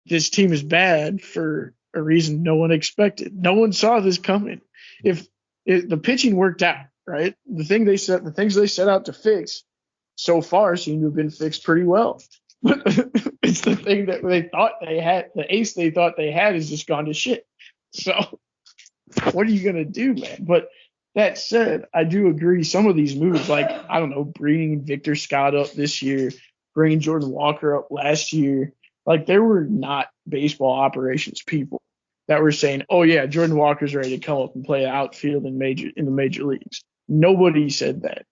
this team is bad for a reason no one expected. No one saw this coming. If the pitching worked out, right? The things they set out to fix so far seem to have been fixed pretty well. It's the thing that they thought they had, the ace they thought they had is just gone to shit. So what are you going to do, man? But that said, I do agree some of these moves, like, I don't know, bringing Victor Scott up this year, bringing Jordan Walker up last year, like there were not baseball operations people that were saying, oh yeah, Jordan Walker's ready to come up and play outfield in the major leagues. Nobody said that.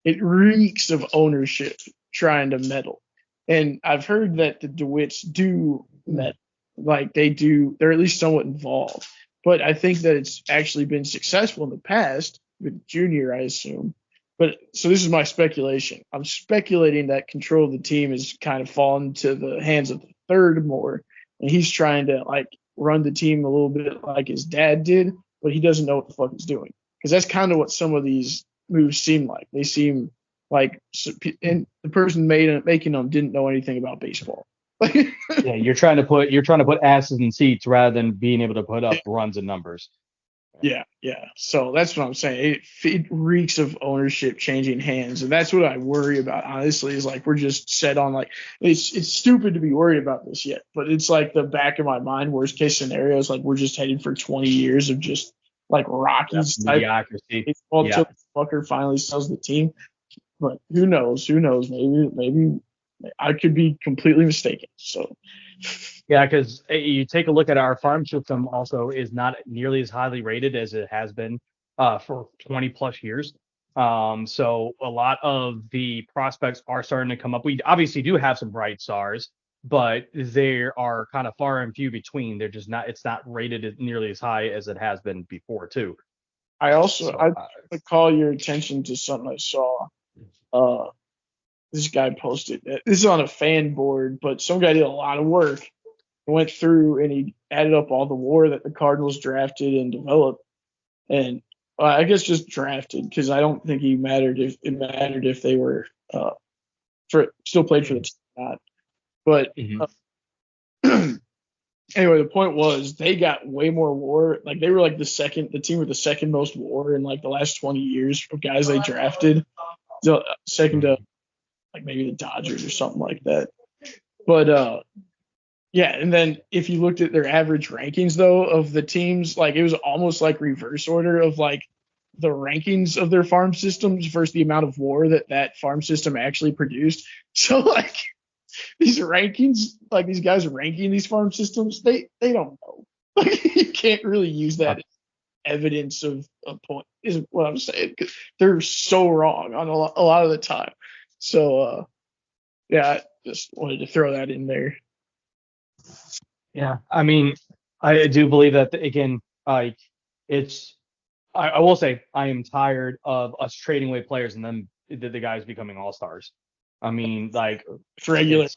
It reeks of ownership trying to meddle. And I've heard that the DeWitts do meddle. Like they're at least somewhat involved. But I think that it's actually been successful in the past with Junior, I assume. But so this is my speculation. I'm speculating that control of the team is kind of fallen to the hands of the third more. And he's trying to like run the team a little bit like his dad did, but he doesn't know what the fuck he's doing. Because that's kind of what some of these moves seem like. They seem like, and the person making them didn't know anything about baseball. Yeah, you're trying to put asses in seats rather than being able to put up runs and numbers. Yeah. So that's what I'm saying. It reeks of ownership changing hands, and that's what I worry about. Honestly, is like we're just set on like it's stupid to be worried about this yet, but it's like the back of my mind. Worst case scenario is like we're just headed for 20 years of just like Rockies type mediocrity. Until the fucker finally sells the team. But who knows? Maybe I could be completely mistaken. So. Yeah, because you take a look at our farm system also is not nearly as highly rated as it has been for 20 plus years. So a lot of the prospects are starting to come up. We obviously do have some bright stars, but they are kind of far and few between. They're just not. It's not rated nearly as high as it has been before too. I call your attention to something I saw. This guy posted. This is on a fan board, but some guy did a lot of work. Went through and he added up all the WAR that the Cardinals drafted and developed, and I guess just drafted because I don't think it mattered if they were still played for the team or not. But anyway, the point was they got way more WAR. Like they were like the team with the second most WAR in like the last 20 years of guys they drafted. Second to like maybe the Dodgers or something like that. But Yeah, and then if you looked at their average rankings, though, of the teams, like it was almost like reverse order of like the rankings of their farm systems versus the amount of war that farm system actually produced. So like these rankings, like these guys ranking these farm systems, they don't know. Like you can't really use that as evidence of a point, is what I'm saying, because they're so wrong on a lot of the time. So yeah, I just wanted to throw that in there. Yeah, I mean, I do believe that again. Like, I will say I am tired of us trading away players and then the guys becoming all stars. I mean, like It's regular. It's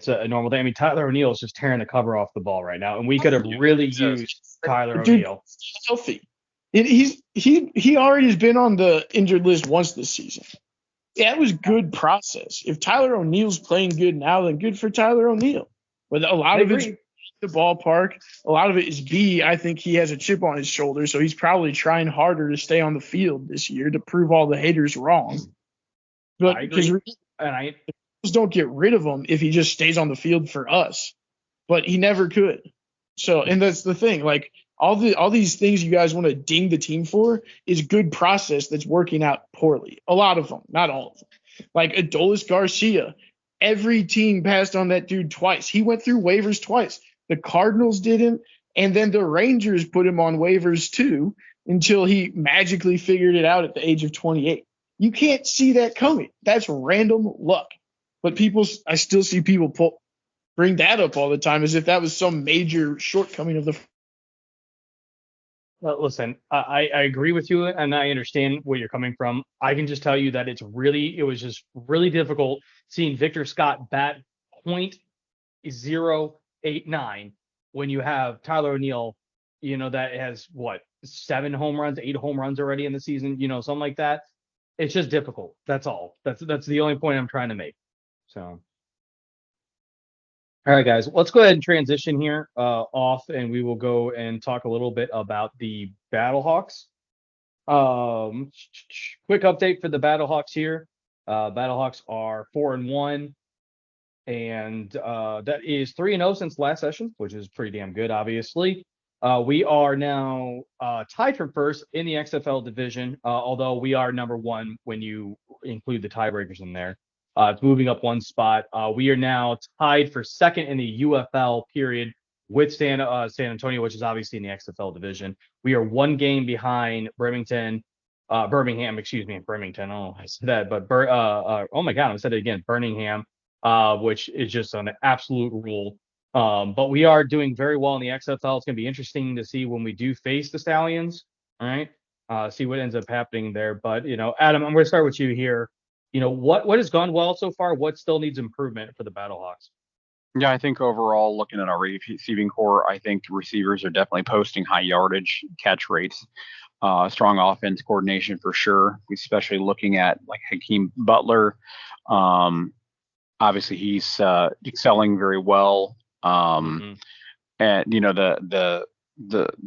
a normal thing. I mean, Tyler O'Neill is just tearing the cover off the ball right now, and we could have really used Tyler O'Neill. Healthy. He already has been on the injured list once this season. Yeah, it was good process. If Tyler O'Neill's playing good now, then good for Tyler O'Neill. But a lot of it's the ballpark. A lot of it is B. I think he has a chip on his shoulder, so he's probably trying harder to stay on the field this year to prove all the haters wrong. But because don't get rid of him if he just stays on the field for us. But he never could. So, and that's the thing. Like all these things you guys want to ding the team for is good process that's working out poorly. A lot of them, not all of them. Like Adolis Garcia, every team passed on that dude twice. He went through waivers twice. The Cardinals did him, and then the Rangers put him on waivers too until he magically figured it out at the age of 28. You can't see that coming. That's random luck. But I still see people bring that up all the time as if that was some major shortcoming of the. Well, listen, I agree with you, and I understand where you're coming from. I can just tell you that it was just really difficult seeing Victor Scott bat .089 when you have Tyler O'Neill, that has 7 home runs, 8 home runs already in the season, something like that. It's just difficult. That's all. That's the only point I'm trying to make. So. All right, guys, let's go ahead and transition here off, and we will go and talk a little bit about the Battlehawks. Quick update for the Battlehawks here. Battlehawks are 4-1, and that is 3-0 since last session, which is pretty damn good, obviously. We are now tied for first in the XFL division, although we are number 1 when you include the tiebreakers in there. It's moving up 1 spot. We are now tied for second in the UFL period with San Antonio, which is obviously in the XFL division. We are 1 game behind Birmingham. Oh, I said that, but oh my God, I said it again. Birmingham, which is just an absolute rule. But we are doing very well in the XFL. It's going to be interesting to see when we do face the Stallions. All right, see what ends up happening there. But Adam, I'm going to start with you here. What has gone well so far? What still needs improvement for the Battlehawks? Yeah, I think overall, looking at our receiving core, I think receivers are definitely posting high yardage catch rates, strong offense coordination for sure, especially looking at like Hakeem Butler. Obviously, he's excelling very well. And the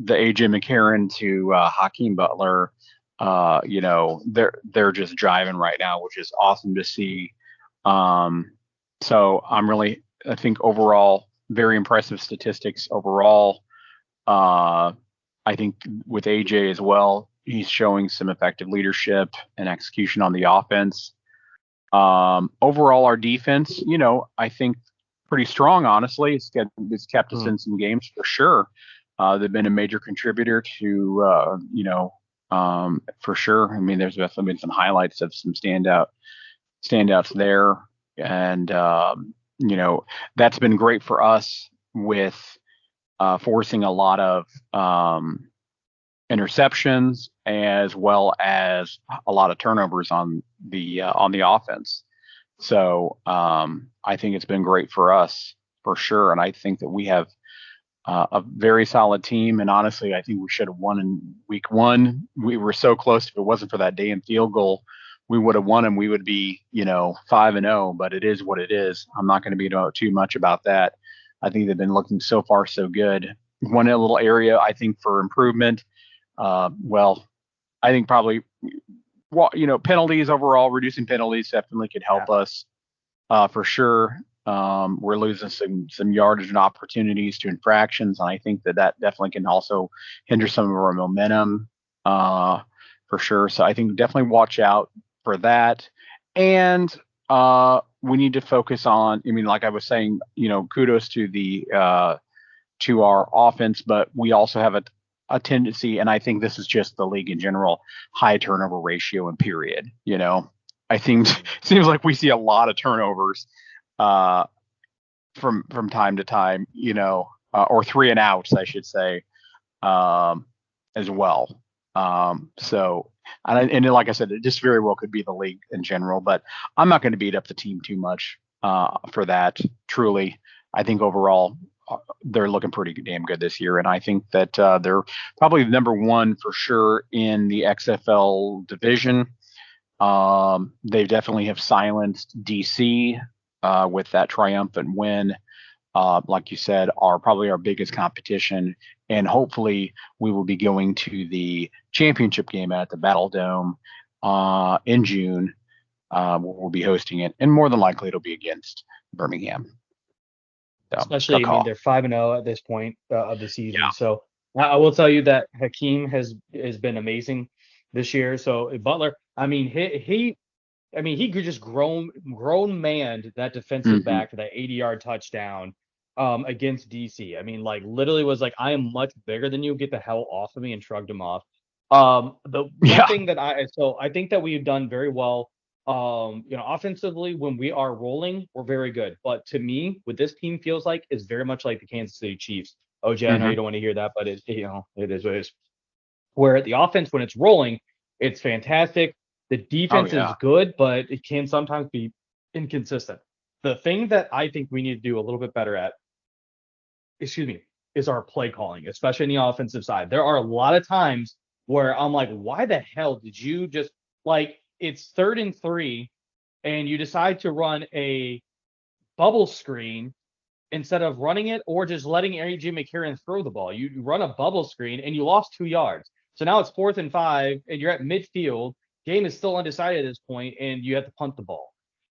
AJ McCarron to Hakeem Butler. They're just driving right now, which is awesome to see. So I think overall, very impressive statistics overall. I think with AJ as well, he's showing some effective leadership and execution on the offense. Overall, our defense, I think pretty strong, honestly. It's kept us in some games for sure. They've been a major contributor to, for sure. I mean, there's definitely been some highlights of some standouts there. And, that's been great for us with forcing a lot of interceptions as well as a lot of turnovers on the offense. So I think it's been great for us for sure. And I think that we have a very solid team. And honestly, I think we should have won in week 1. We were so close. If it wasn't for that damn field goal, we would have won and we would be, 5-0, but it is what it is. I'm not going to be too much about that. I think they've been looking so far so good. One little area I think for improvement. I think probably, penalties overall, reducing penalties definitely could help us for sure. We're losing some yardage and opportunities to infractions, and I think that definitely can also hinder some of our momentum for sure. So I think definitely watch out for that. And we need to focus on. I mean, like I was saying, kudos to our offense, but we also have a tendency, and I think this is just the league in general, high turnover ratio and period. I think seems like we see a lot of turnovers from time to time, or 3 and outs, I should say, as well. So, and like I said, it just very well could be the league in general, but I'm not going to beat up the team too much for that. Truly, I think overall they're looking pretty damn good this year, and I think that they're probably number one for sure in the XFL division. They definitely have silenced DC with that triumphant win. Like you said, are probably our biggest competition, and hopefully we will be going to the championship game at the Battle Dome in June. We'll be hosting it, and more than likely it'll be against Birmingham. So, especially, I mean, they're 5-0 at this point of the season. Yeah. So I will tell you that Hakeem has been amazing this year. So Butler, I mean, he could just grown man that defensive back for that 80-yard touchdown against DC. I mean, like literally was like, I am much bigger than you. Get the hell off of me, and shrugged him off. The one thing that I think that we've done very well. Offensively, when we are rolling, we're very good. But to me, what this team feels like is very much like the Kansas City Chiefs. OJ, I know you don't want to hear that, but it is what it is. Where the offense, when it's rolling, it's fantastic. The defense is good, but it can sometimes be inconsistent. The thing that I think we need to do a little bit better at, is our play calling, especially in the offensive side. There are a lot of times where I'm like, why the hell did you just, like, it's 3rd and 3, and you decide to run a bubble screen instead of running it or just letting AJ McCarron throw the ball. You run a bubble screen and you lost 2 yards. So now it's 4th and 5, and you're at midfield. Game is still undecided at this point, and you have to punt the ball.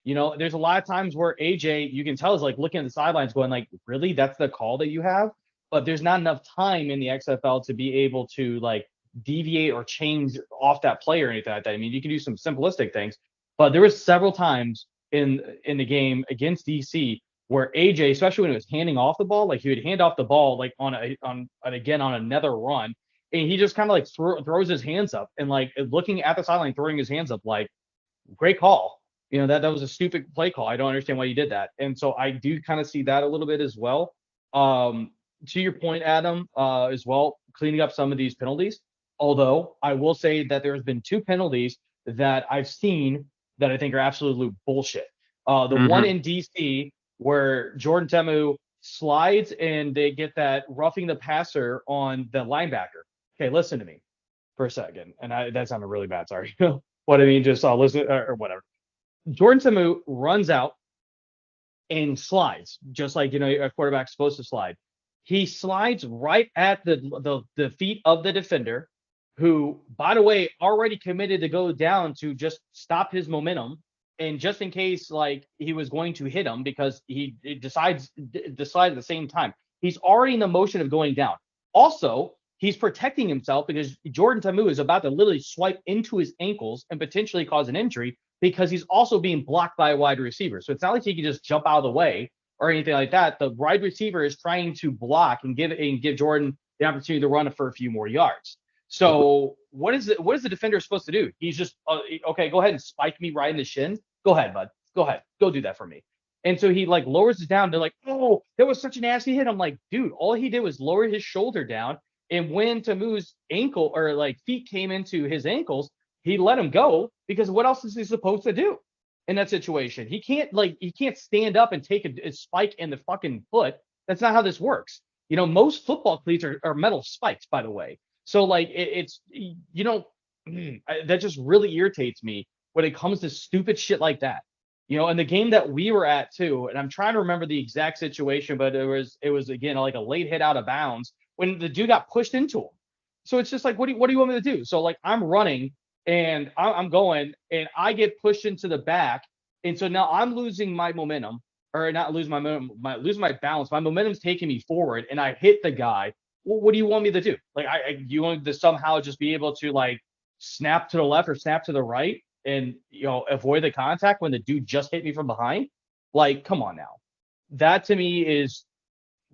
There's a lot of times where AJ, you can tell, is like looking at the sidelines going like, really? That's the call that you have? But there's not enough time in the XFL to be able to like deviate or change off that play or anything like that. I mean, you can do some simplistic things, but there was several times in the game against DC where AJ, especially when it was handing off the ball, like he would hand off the ball like on another run, and he just kind of like throws his hands up and like looking at the sideline, throwing his hands up, like, great call. That was a stupid play call. I don't understand why you did that. And so I do kind of see that a little bit as well. To your point, Adam, as well, cleaning up some of these penalties. Although I will say that there's been 2 penalties that I've seen that I think are absolute bullshit. The one in DC where Jordan Temu slides and they get that roughing the passer on the linebacker. Okay, listen to me for a second. And that sounded really bad. Sorry. What I mean, just listen or whatever. Jordan Temu runs out and slides, just like a quarterback's supposed to slide. He slides right at the feet of the defender, who, by the way, already committed to go down to just stop his momentum, and just in case like he was going to hit him, because he decides at the same time. He's already in the motion of going down. Also, he's protecting himself because Jordan Temu is about to literally swipe into his ankles and potentially cause an injury, because he's also being blocked by a wide receiver. So it's not like he can just jump out of the way or anything like that. The wide receiver is trying to block and give Jordan the opportunity to run it for a few more yards. So what is the defender supposed to do? He's just, okay, go ahead and spike me right in the shin. Go ahead, bud. Go ahead. Go do that for me. And so he like lowers it down. They're like, oh, that was such a nasty hit. I'm like, dude, all he did was lower his shoulder down. And when Temu's ankle or like feet came into his ankles, he let him go, because what else is he supposed to do in that situation? He can't stand up and take a spike in the fucking foot. That's not how this works. Most football cleats are metal spikes, by the way. So like that just really irritates me when it comes to stupid shit like that. In the game that we were at too, and I'm trying to remember the exact situation, but it was again like a late hit out of bounds when the dude got pushed into him. So it's just like, what do you want me to do? So like I'm running and I'm going and I get pushed into the back, and so now I'm losing my momentum, or not lose my momentum, lose my balance. My momentum's taking me forward, and I hit the guy. Well, what do you want me to do? Like, you want to somehow just be able to like snap to the left or snap to the right and avoid the contact when the dude just hit me from behind? Like, come on now. That to me is,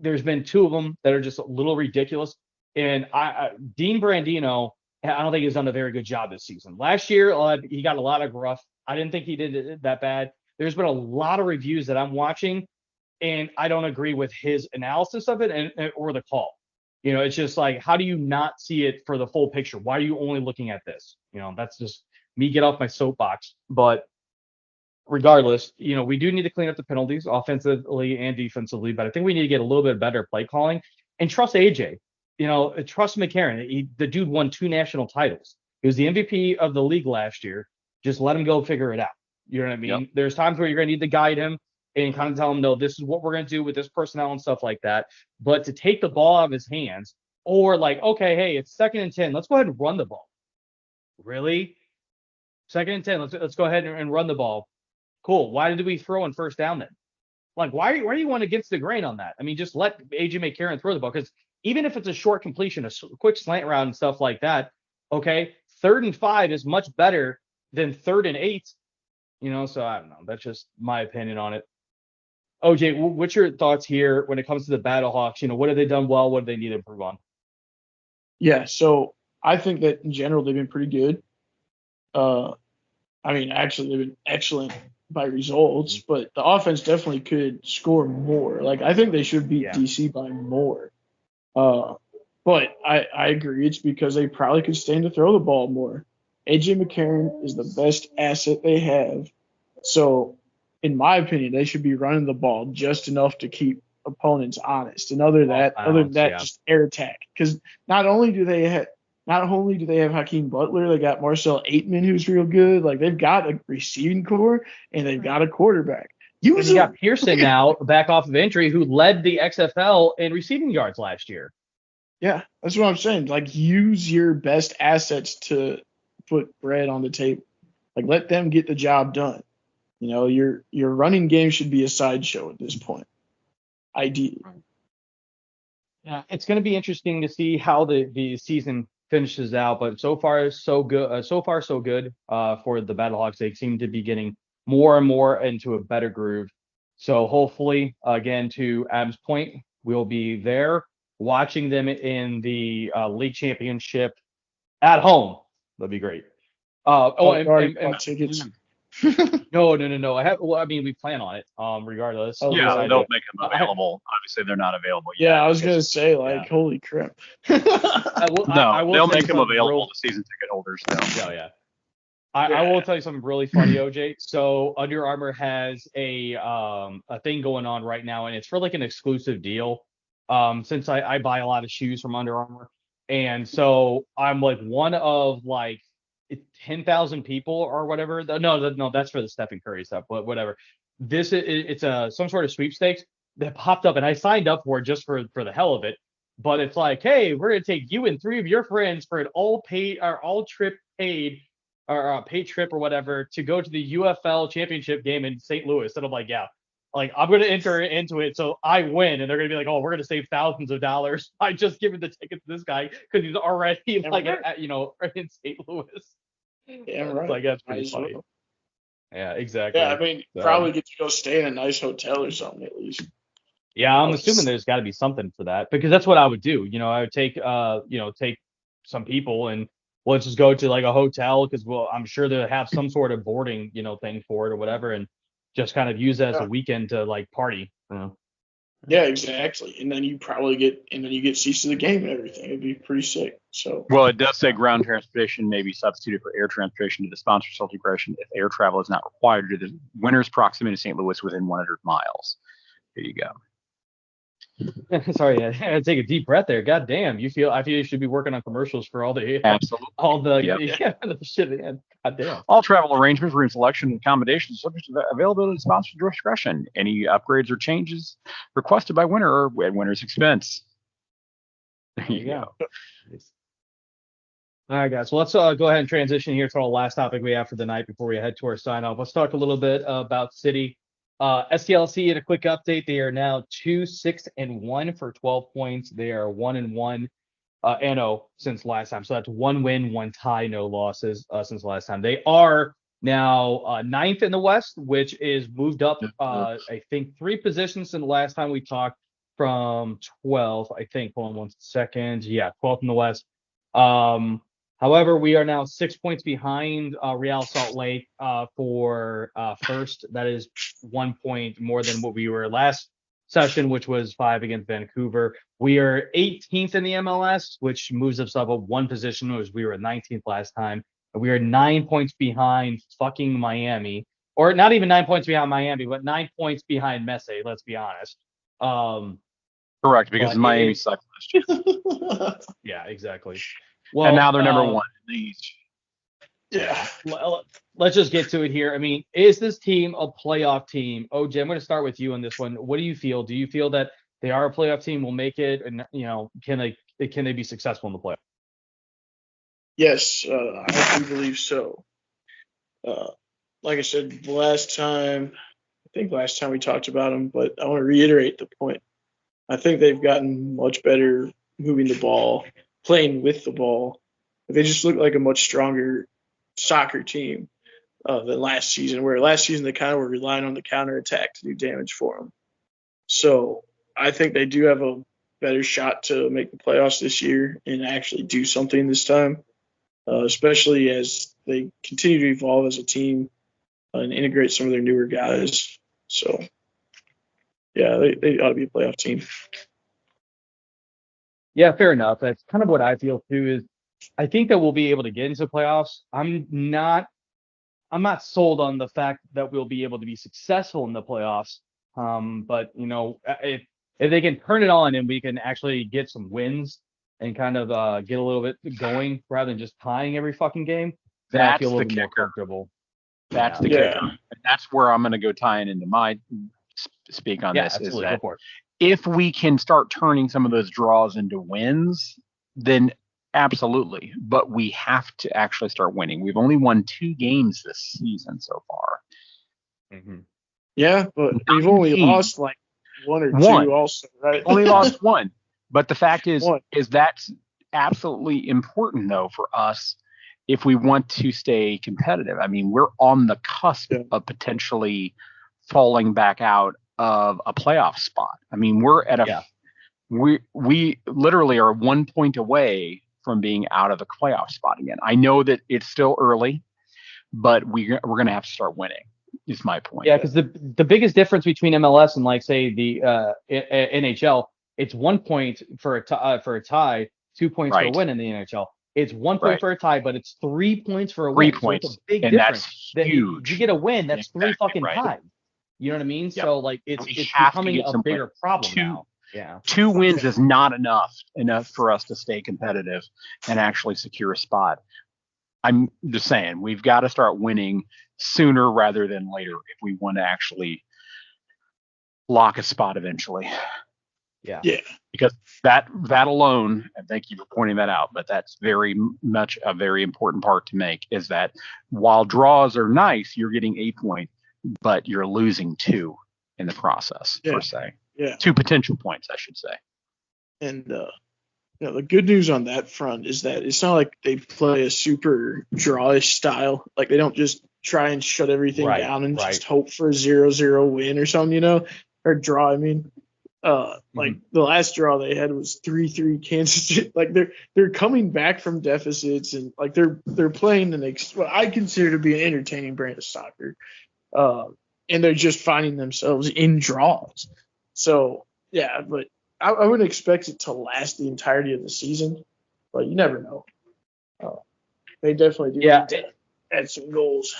there's been two of them that are just a little ridiculous. And Dean Brandino, I don't think he's done a very good job this season. Last year, he got a lot of gruff. I didn't think he did it that bad. There's been a lot of reviews that I'm watching, and I don't agree with his analysis of it or the call. It's just like, how do you not see it for the full picture? Why are you only looking at this? That's just me get off my soapbox. But regardless, we do need to clean up the penalties offensively and defensively, but I think we need to get a little bit better play calling and trust AJ. Trust McCarron. The dude won 2 national titles. He was the MVP of the league last year. Just let him go figure it out. You know what I mean? Yep. There's times where you're going to need to guide him and kind of tell him, no, this is what we're going to do with this personnel and stuff like that. But to take the ball out of his hands, or like, okay, hey, it's 2nd and 10. Let's go ahead and run the ball. Really? 2nd and 10. Let's go ahead and run the ball. Cool. Why did we throw in 1st down then? Like, why are you going against the grain on that? I mean, just let AJ McCarron throw the ball, because even if it's a short completion, a quick slant route and stuff like that, okay, 3rd and 5 is much better than 3rd and 8. So I don't know. That's just my opinion on it. OJ, what's your thoughts here when it comes to the Battlehawks? What have they done well? What do they need to improve on? Yeah, so I think that in general they've been pretty good. Actually they've been excellent by results, but the offense definitely could score more. Like, I think they should beat DC by more. But I agree, it's because they probably could stand to throw the ball more. AJ McCarron is the best asset they have. So, in my opinion, they should be running the ball just enough to keep opponents honest. And other than that, just air attack. Because not only do they have Hakeem Butler, they got Marcel Aitman, who's real good. Like, they've got a receiving core and they've got a quarterback. You got Pearson now back off of injury, who led the XFL in receiving yards last year. Yeah, that's what I'm saying. Like, use your best assets to put bread on the table. Like, let them get the job done. Your running game should be a sideshow at this point, ideally. Yeah, it's going to be interesting to see how the season finishes out, but so far so good. So good for the Battlehawks. They seem to be getting more and more into a better groove. So hopefully, again, to Adam's point, we'll be there watching them in the league championship at home. That'd be great. Tickets. No. We plan on it. Regardless. They'll make them available. Obviously, they're not available yet. Yeah, I was gonna say, holy crap. They'll make them available to season ticket holders. Yeah. I will tell you something really funny, OJ. So Under Armour has a thing going on right now, and it's for like an exclusive deal. Since I buy a lot of shoes from Under Armour, and so I'm like one of like 10,000 people or whatever. No, that's for the Stephen Curry stuff, but whatever. It's some sort of sweepstakes that popped up, and I signed up for it just for the hell of it. But it's like, hey, we're gonna take you and 3 of your friends for an all paid trip or whatever to go to the UFL championship game in St. Louis. And I'm like, yeah, like I'm gonna enter into it, so I win, and they're gonna be like, oh, we're gonna save thousands of dollars. I just given the ticket to this guy because he's already in St. Louis. Yeah, right. Like, that's pretty funny. Yeah, exactly. Yeah, probably get to go stay in a nice hotel or something at least. Yeah, I'm assuming there's got to be something for that, because that's what I would do. I would take take some people and let's just go to like a hotel, because I'm sure they'll have some sort of boarding thing for it or whatever, and just kind of use it as a weekend to like party. Yeah, exactly. And then you get seats to the game and everything. It'd be pretty sick. So, well, it does say ground transportation may be substituted for air transportation to the sponsor celebration if air travel is not required due to the winner's proximity to St. Louis within 100 miles. There you go. Sorry, I had to take a deep breath there. God damn, I feel you should be working on commercials for all the shit, man. God damn. All travel arrangements, room selection, and accommodations subject to availability and sponsor discretion. Any upgrades or changes requested by winner or at winner's expense. There you go. All right, guys. Well, let's go ahead and transition here to our last topic we have for the night before we head to our sign off. Let's talk a little bit about City. STLC had a quick update. They are now 2-6-1 for 12 points. They are 1-1 since last time. So that's 1 win, 1 tie, no losses since last time. They are now ninth in the West, which is moved up, I think, 3 positions since the last time we talked, from 12th, I think. Hold on one second. Yeah, 12th in the West. However, we are now 6 points behind Real Salt Lake for first. That is 1 point more than what we were last session, which was 5 against Vancouver. We are 18th in the MLS, which moves us up 1 position, as we were 19th last time. And we are 9 points behind fucking Miami, or not even 9 points behind Miami, but 9 points behind Messi. Let's be honest. Correct, because Miami sucked last year. Yeah, exactly. Well, and now they're number 1 in the East. Yeah. Let's just get to it here. I mean, is this team a playoff team? OJ, I'm going to start with you on this one. What do you feel? Do you feel that they are a playoff team, will make it, and can they be successful in the playoffs? Yes, I do believe so. Like I said last time we talked about them, but I want to reiterate the point. I think they've gotten much better moving the ball, playing with the ball. They just look like a much stronger soccer team than last season, where last season they kind of were relying on the counterattack to do damage for them. So I think they do have a better shot to make the playoffs this year and actually do something this time, especially as they continue to evolve as a team and integrate some of their newer guys. So, yeah, they ought to be a playoff team. Yeah, fair enough. That's kind of what I feel too. Is I think that we'll be able to get into the playoffs. I'm not sold on the fact that we'll be able to be successful in the playoffs. But if they can turn it on and we can actually get some wins and kind of get a little bit going rather than just tying every fucking game, then I feel a little bit more comfortable. That's the kicker. And that's where I'm going to go tying into my speak on this. Absolutely. Is that if we can start turning some of those draws into wins, then absolutely. But we have to actually start winning. We've only won 2 games this season so far. Mm-hmm. Yeah, but we've only lost like 1 or 2 also, right? Only lost 1. But the fact is that's absolutely important, though, for us if we want to stay competitive. I mean, we're on the cusp of potentially falling back out of a playoff spot. I mean, we're at we literally are 1 point away from being out of the playoff spot again. I know that it's still early, but we're going to have to start winning. Is my point. Yeah, because the biggest difference between MLS and, like, say, the NHL, it's 1 point for a tie, 2 points for a win in the NHL. It's 1 point for a tie, but it's 3 points for a win. 3 points. So it's a big and difference. That's huge. You get a win, that's 3 fucking ties. You know what I mean? Yep. So, like, it's becoming a bigger problem now. Yeah. 2 wins is not enough for us to stay competitive and actually secure a spot. I'm just saying, we've got to start winning sooner rather than later if we want to actually lock a spot eventually. Yeah. Because that alone, and thank you for pointing that out, but that's very much a very important part to make, is that while draws are nice, you're getting 8 points, but you're losing 2 in the process, per se. Yeah. 2 potential points, I should say. And the good news on that front is that it's not like they play a super drawish style. Like, they don't just try and shut everything down and just hope for a 0-0 win or something, or draw. I mean, like the last draw they had was 3-3 Kansas City. Like, they're coming back from deficits, and like they're playing what I consider to be an entertaining brand of soccer. And they're just finding themselves in draws. So yeah, but I wouldn't expect it to last the entirety of the season, but you never know. They definitely do need to add some goals.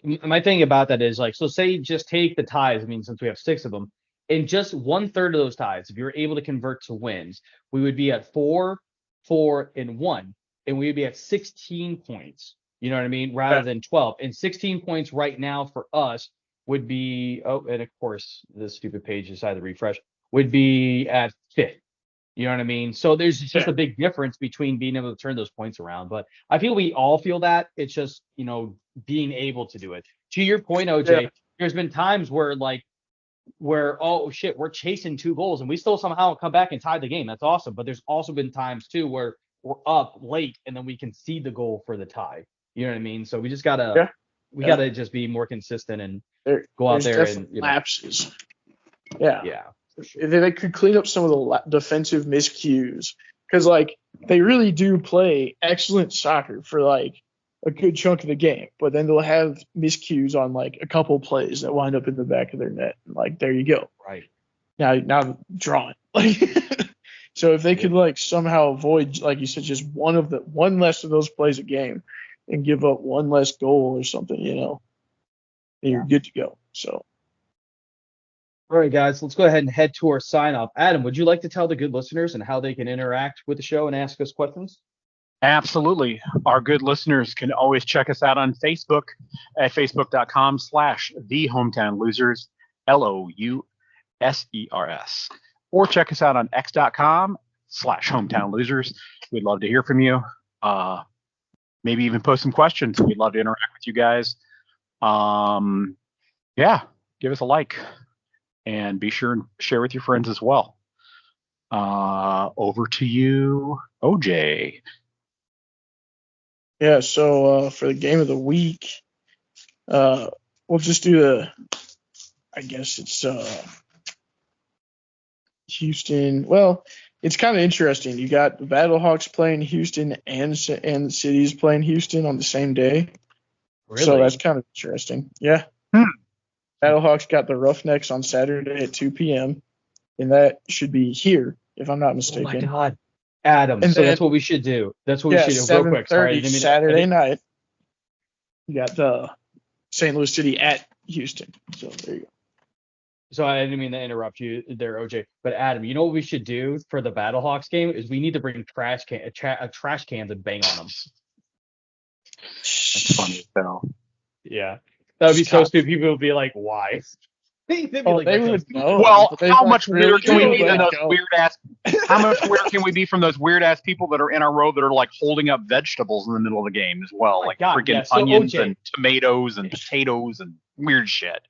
My thing about that is, like, so say just take the ties. I mean, since we have 6 of them, and just 1/3 of those ties, if you're able to convert to wins, we would be at 4, 4, and 1, and we would be at 16 points. You know what I mean? Rather than 12. And 16 points right now for us would be, and of course, this stupid page decided to refresh, would be at 5th. You know what I mean? So there's just a big difference between being able to turn those points around. But I feel we all feel that. It's just, being able to do it. To your point, OJ, there's been times where oh shit, we're chasing 2 goals and we still somehow come back and tie the game. That's awesome. But there's also been times too where we're up late and then we concede the goal for the tie. You know what I mean? So we just gotta gotta just be more consistent and go out there and lapses. Yeah. Yeah. For sure. If they could clean up some of the defensive miscues, because like they really do play excellent soccer for like a good chunk of the game, but then they'll have miscues on like a couple plays that wind up in the back of their net. Like there you go. Right. Now drawing. Like so if they could like somehow avoid, like you said, just one less of those plays a game and give up one less goal or something, then you're good to go. So all right, guys, let's go ahead and head to our sign off. Adam, would you like to tell the good listeners and how they can interact with the show and ask us questions? Absolutely. Our good listeners can always check us out on Facebook at facebook.com/The Hometown Losers, LOUSERS. Or check us out on x.com/Hometown Losers. We'd love to hear from you. Maybe even post some questions. We'd love to interact with you guys. Give us a like. And be sure and share with your friends as well. Over to you, OJ. Yeah, so for the game of the week, we'll just do I guess it's Houston. Well, it's kind of interesting. You got the Battlehawks playing Houston and the Cities playing Houston on the same day. Really? So that's kind of interesting. Yeah. Battlehawks got the Roughnecks on Saturday at 2 p.m. and that should be here, if I'm not mistaken. Oh my God, Adam! And so then, that's what we should do. That's what we should do. Real quick, 7:30 Saturday night. You got the St. Louis City at Houston. So there you go. So I didn't mean to interrupt you there, OJ. But Adam, you know what we should do for the Battlehawks game is we need to bring trash cans and bang on them. That's funny as hell. Yeah. That would be so stupid. People would be like, why? They would know. Well, how much weirder can we be than those weird ass? How much weirder can we be from those weird ass people that are in our row that are like holding up vegetables in the middle of the game as well, like freaking onions and tomatoes and potatoes and weird shit.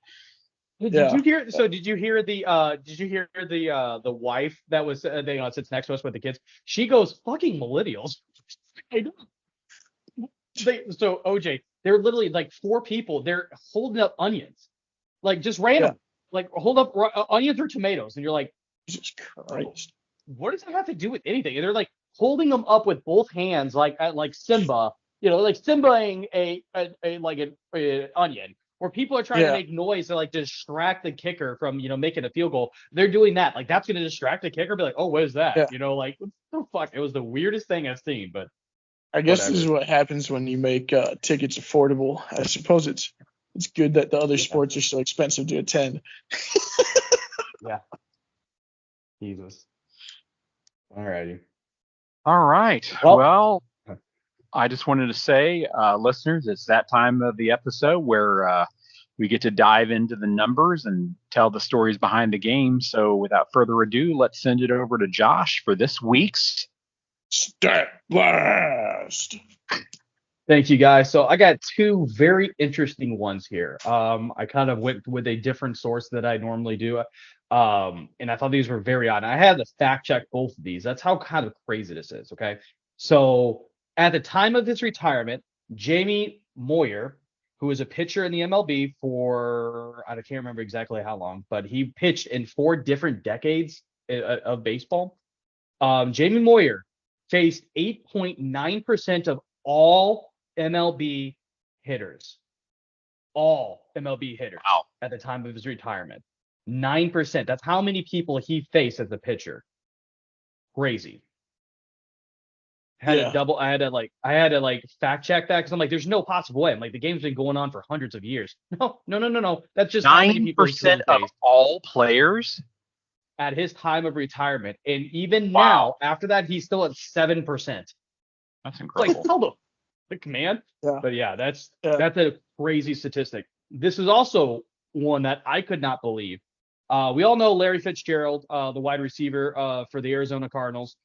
Did you hear? So did you hear the wife that was sits next to us with the kids? She goes, "Fucking millennials." I know. So OJ, they're literally like 4 people. They're holding up onions, like just random, like hold up onions or tomatoes, and you're like, Jesus Christ, what does that have to do with anything? And they're like holding them up with both hands, like Simba, like Simbaing a onion. Where people are trying to make noise to like distract the kicker from making a field goal. They're doing that, like that's going to distract the kicker. Be like, oh, what is that? Like what the fuck? It was the weirdest thing I've seen, but. I guess this is what happens when you make tickets affordable. I suppose it's good that the other sports are so expensive to attend. Yeah. Jesus. Alrighty. All right. Well, I just wanted to say, listeners, it's that time of the episode where we get to dive into the numbers and tell the stories behind the game. So without further ado, let's send it over to Josh for this week's Stat Blast. Thank you, guys. So I got 2 very interesting ones here. I kind of went with a different source that I normally do. And I thought these were very odd. I had to fact check both of these. That's how kind of crazy this is. Okay. So at the time of his retirement, Jamie Moyer, who was a pitcher in the MLB for, I can't remember exactly how long, but he pitched in 4 different decades of baseball. Jamie Moyer faced 8.9% of all MLB hitters. All MLB hitters at the time of his retirement. 9%. That's how many people he faced as a pitcher. Crazy. I had to fact check that because I'm like, there's no possible way. I'm like, the game's been going on for hundreds of years. No. That's just 9% of all players at his time of retirement, and even now, after that, he's still at 7%. That's incredible. Like, hold the command. Yeah. But yeah, that's a crazy statistic. This is also one that I could not believe. We all know Larry Fitzgerald, the wide receiver for the Arizona Cardinals.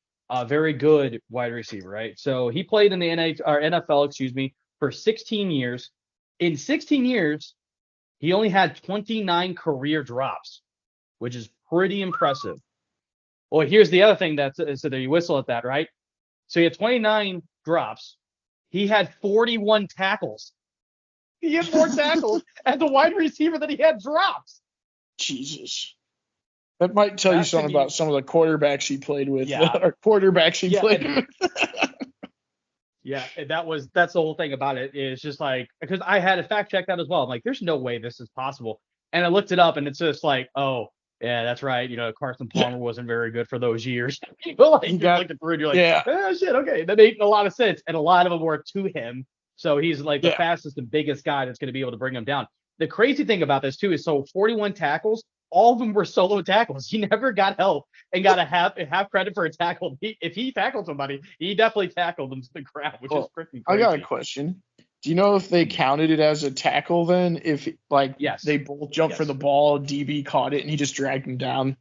Very good wide receiver, right? So he played in the NFL, for 16 years. In 16 years, He only had 29 career drops, which is pretty impressive. Well, here's the other thing so there you whistle at that, right? So he had 29 drops. He had 41 tackles. He had more tackles as a wide receiver than he had drops. Jesus. That might tell you something about some of the quarterbacks he played with. Yeah. Or quarterbacks he played with. Yeah, that's the whole thing about it. Is just like, because I had to fact check that as well. I'm like, there's no way this is possible. And I looked it up, and it's just like, oh, yeah, that's right. Carson Palmer wasn't very good for those years. You look at through, and you're like, oh, shit, okay. That made a lot of sense. And a lot of them were to him. So he's like the fastest and biggest guy that's going to be able to bring him down. The crazy thing about this, too, is 41 tackles, all of them were solo tackles. He never got help and got a half credit for a tackle. If he tackled somebody, he definitely tackled them to the ground, which is freaking crazy. I got a question. Do you know if they counted it as a tackle then? If yes. They both jumped for the ball, DB caught it, and he just dragged him down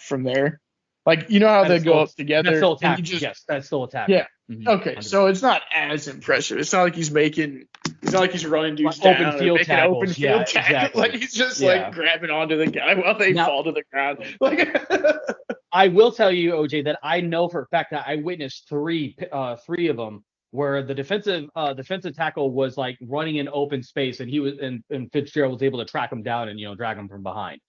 from there? How they go up together. That's still a tackle. Yes, that's still a tackle. Yeah. Mm-hmm. Okay, 100%. So it's not as impressive. It's not like he's running dudes down open field tackles. Open field tackle. Exactly. He's just grabbing onto the guy while they fall to the ground. I will tell you, OJ, that I know for a fact that I witnessed three of them where the defensive tackle was running in open space, and he was and Fitzgerald was able to track him down and drag him from behind.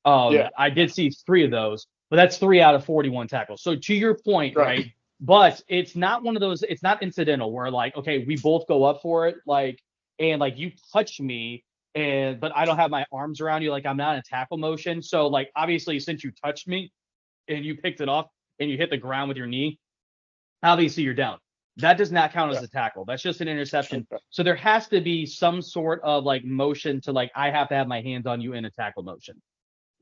I did see 3 of those, but that's 3 out of 41 tackles. So to your point, right? But it's not one of those. It's not incidental where okay, we both go up for it, and you touch me, but I don't have my arms around you, I'm not in a tackle motion. So obviously, since you touched me and you picked it off and you hit the ground with your knee, obviously you're down. That does not count as a tackle. That's just an interception. So there has to be some sort of motion to I have to have my hands on you in a tackle motion.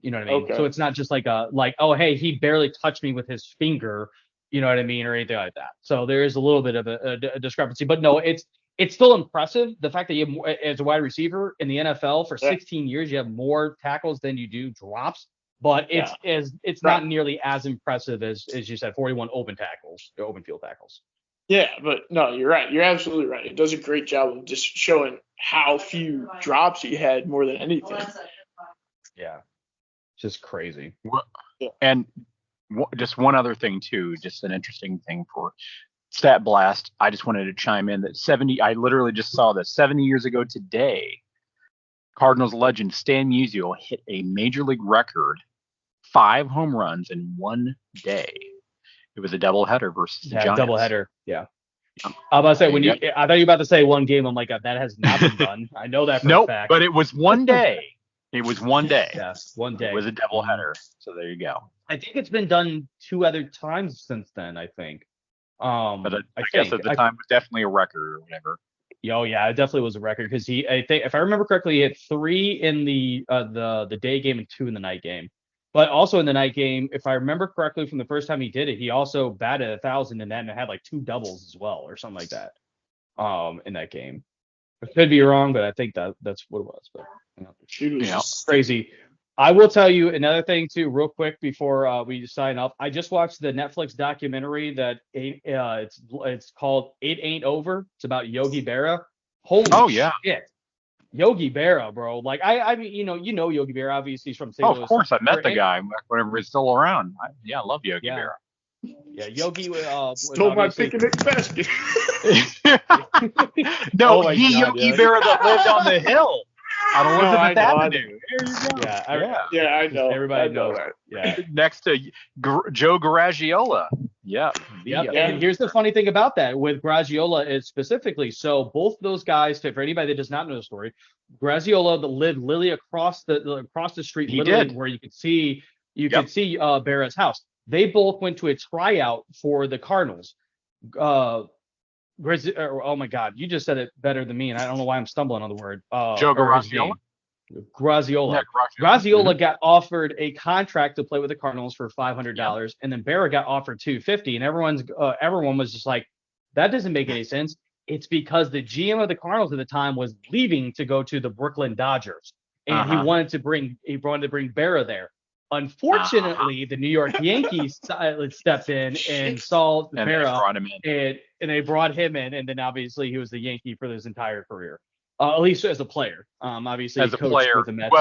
You know what I mean? Okay. So it's not just oh, hey, he barely touched me with his finger, you know what I mean, or anything like that. So there is a little bit of a discrepancy, but no, it's still impressive. The fact that you have as a wide receiver in the NFL for 16 years, you have more tackles than you do drops, but it's not nearly as impressive as you said, 41 open field tackles. Yeah, but no, you're right. You're absolutely right. It does a great job of just showing how few drops he had more than anything. Yeah. Just crazy. And just one other thing too, just an interesting thing for Stat Blast. I just wanted to chime in that I literally just saw that 70 years ago today, Cardinals legend Stan Musial hit a major league record, 5 home runs in one day. It was a doubleheader versus the Giants. Doubleheader. Yeah. I was about to say I thought you were about to say one game. I'm like, that has not been done. I know that for a fact. But it was one day. It was one day. Yes, one day. It was a doubleheader. So there you go. I think it's been done 2 other times since then, I think. But I guess at the time it was definitely a record or whatever. Oh yeah, it definitely was a record because I think if I remember correctly, he hit 3 in the day game and 2 in the night game. But also in the night game, if I remember correctly from the first time he did it, he also batted 1,000 in that and had 2 doubles as well or something like that. In that game. I could be wrong, but I think that's what it was. But crazy. I will tell you another thing too, real quick before we sign up. I just watched the Netflix documentary that it's called "It Ain't Over." It's about Yogi Berra. Holy shit, Yogi Berra, bro! I mean, you know Yogi Berra. Obviously, he's from St. Louis. Of course, I met the guy whenever he's still around. I love Yogi Berra. Yeah, Yogi stole my picnic basket. No, Yogi Berra that lived on the hill on Elizabeth Avenue. There you go. Yeah, I know. Everybody knows that. Yeah, next to Joe Garagiola. Yeah. And here's the funny thing about that with Graziola is specifically, so both those guys, for anybody that does not know the story, Graziola lived literally across the street, where you could see Berra's house. They both went to a tryout for the Cardinals. Oh my God, you just said it better than me, and I don't know why I'm stumbling on the word. Joe Graziola. Graziola. Graziola got offered a contract to play with the Cardinals for $500, and then Berra got offered $250, and everyone was just like, that doesn't make any sense. It's because the GM of the Cardinals at the time was leaving to go to the Brooklyn Dodgers, and he wanted to bring Berra there. Unfortunately, the New York Yankees stepped in and saw Berra, and they brought him in, and then obviously he was the Yankee for his entire career. At least as a player. Obviously, as a player. With the Mets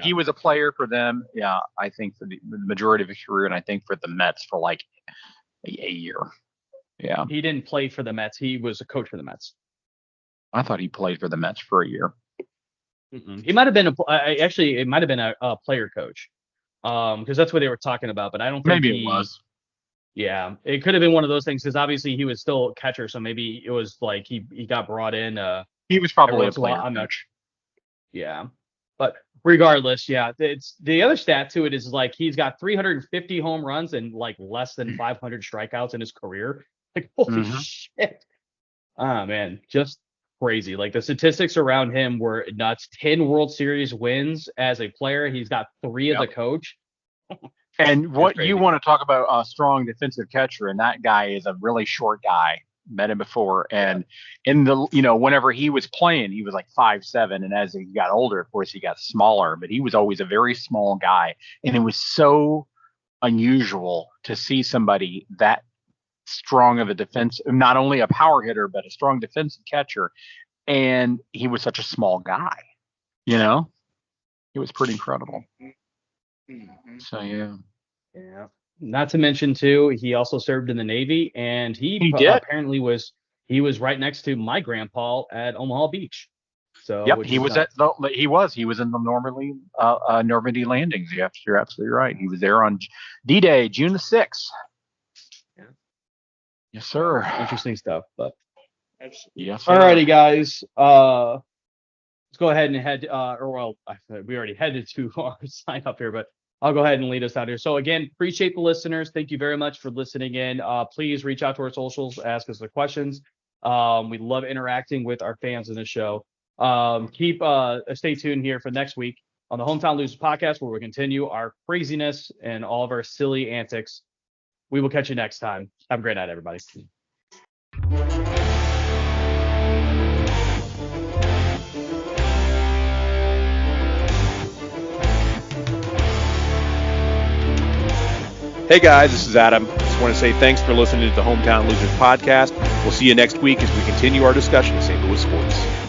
he was a player for them. Yeah, I think for the majority of his career, and I think for the Mets for like a year. Yeah. He didn't play for the Mets. He was a coach for the Mets. I thought he played for the Mets for a year. He might have been it might have been a player coach, because that's what they were talking about. But I don't think maybe it was. Yeah, it could have been one of those things because obviously he was still a catcher, so maybe it was like he got brought in. He was probably a player coach. Yeah, but regardless, yeah, it's the other stat to it is like he's got 350 home runs and like less than 500 strikeouts in his career. Like holy shit! Ah man, just crazy. Like the statistics around him were nuts. 10 World Series wins as a player. He's got 3 as a coach. And what you want to talk about a strong defensive catcher, and that guy is a really short guy. Met him before, and in the whenever he was playing, he was like 5'7", and as he got older, of course, he got smaller. But he was always a very small guy, and it was so unusual to see somebody that strong of a defense, not only a power hitter but a strong defensive catcher, and he was such a small guy. It was pretty incredible. So yeah. Not to mention too, he also served in the Navy, and he apparently was right next to my grandpa at Omaha Beach. So he was in the Normandy landings. You're absolutely right. He was there on D-Day, June the 6th. Yeah. Yes, sir. Interesting stuff, but yes, sir. Alrighty, guys. Let's go ahead and we already headed to our sign up here, but I'll go ahead and lead us out here. So again, appreciate the listeners. Thank you very much for listening in. Please reach out to our socials, ask us the questions. We love interacting with our fans in the show. Stay tuned here for next week on the Hometown Losers podcast, where we continue our craziness and all of our silly antics. We will catch you next time. Have a great night, everybody. Hey guys, this is Adam. Just want to say thanks for listening to the Hometown Losers podcast. We'll see you next week as we continue our discussion of St. Louis sports.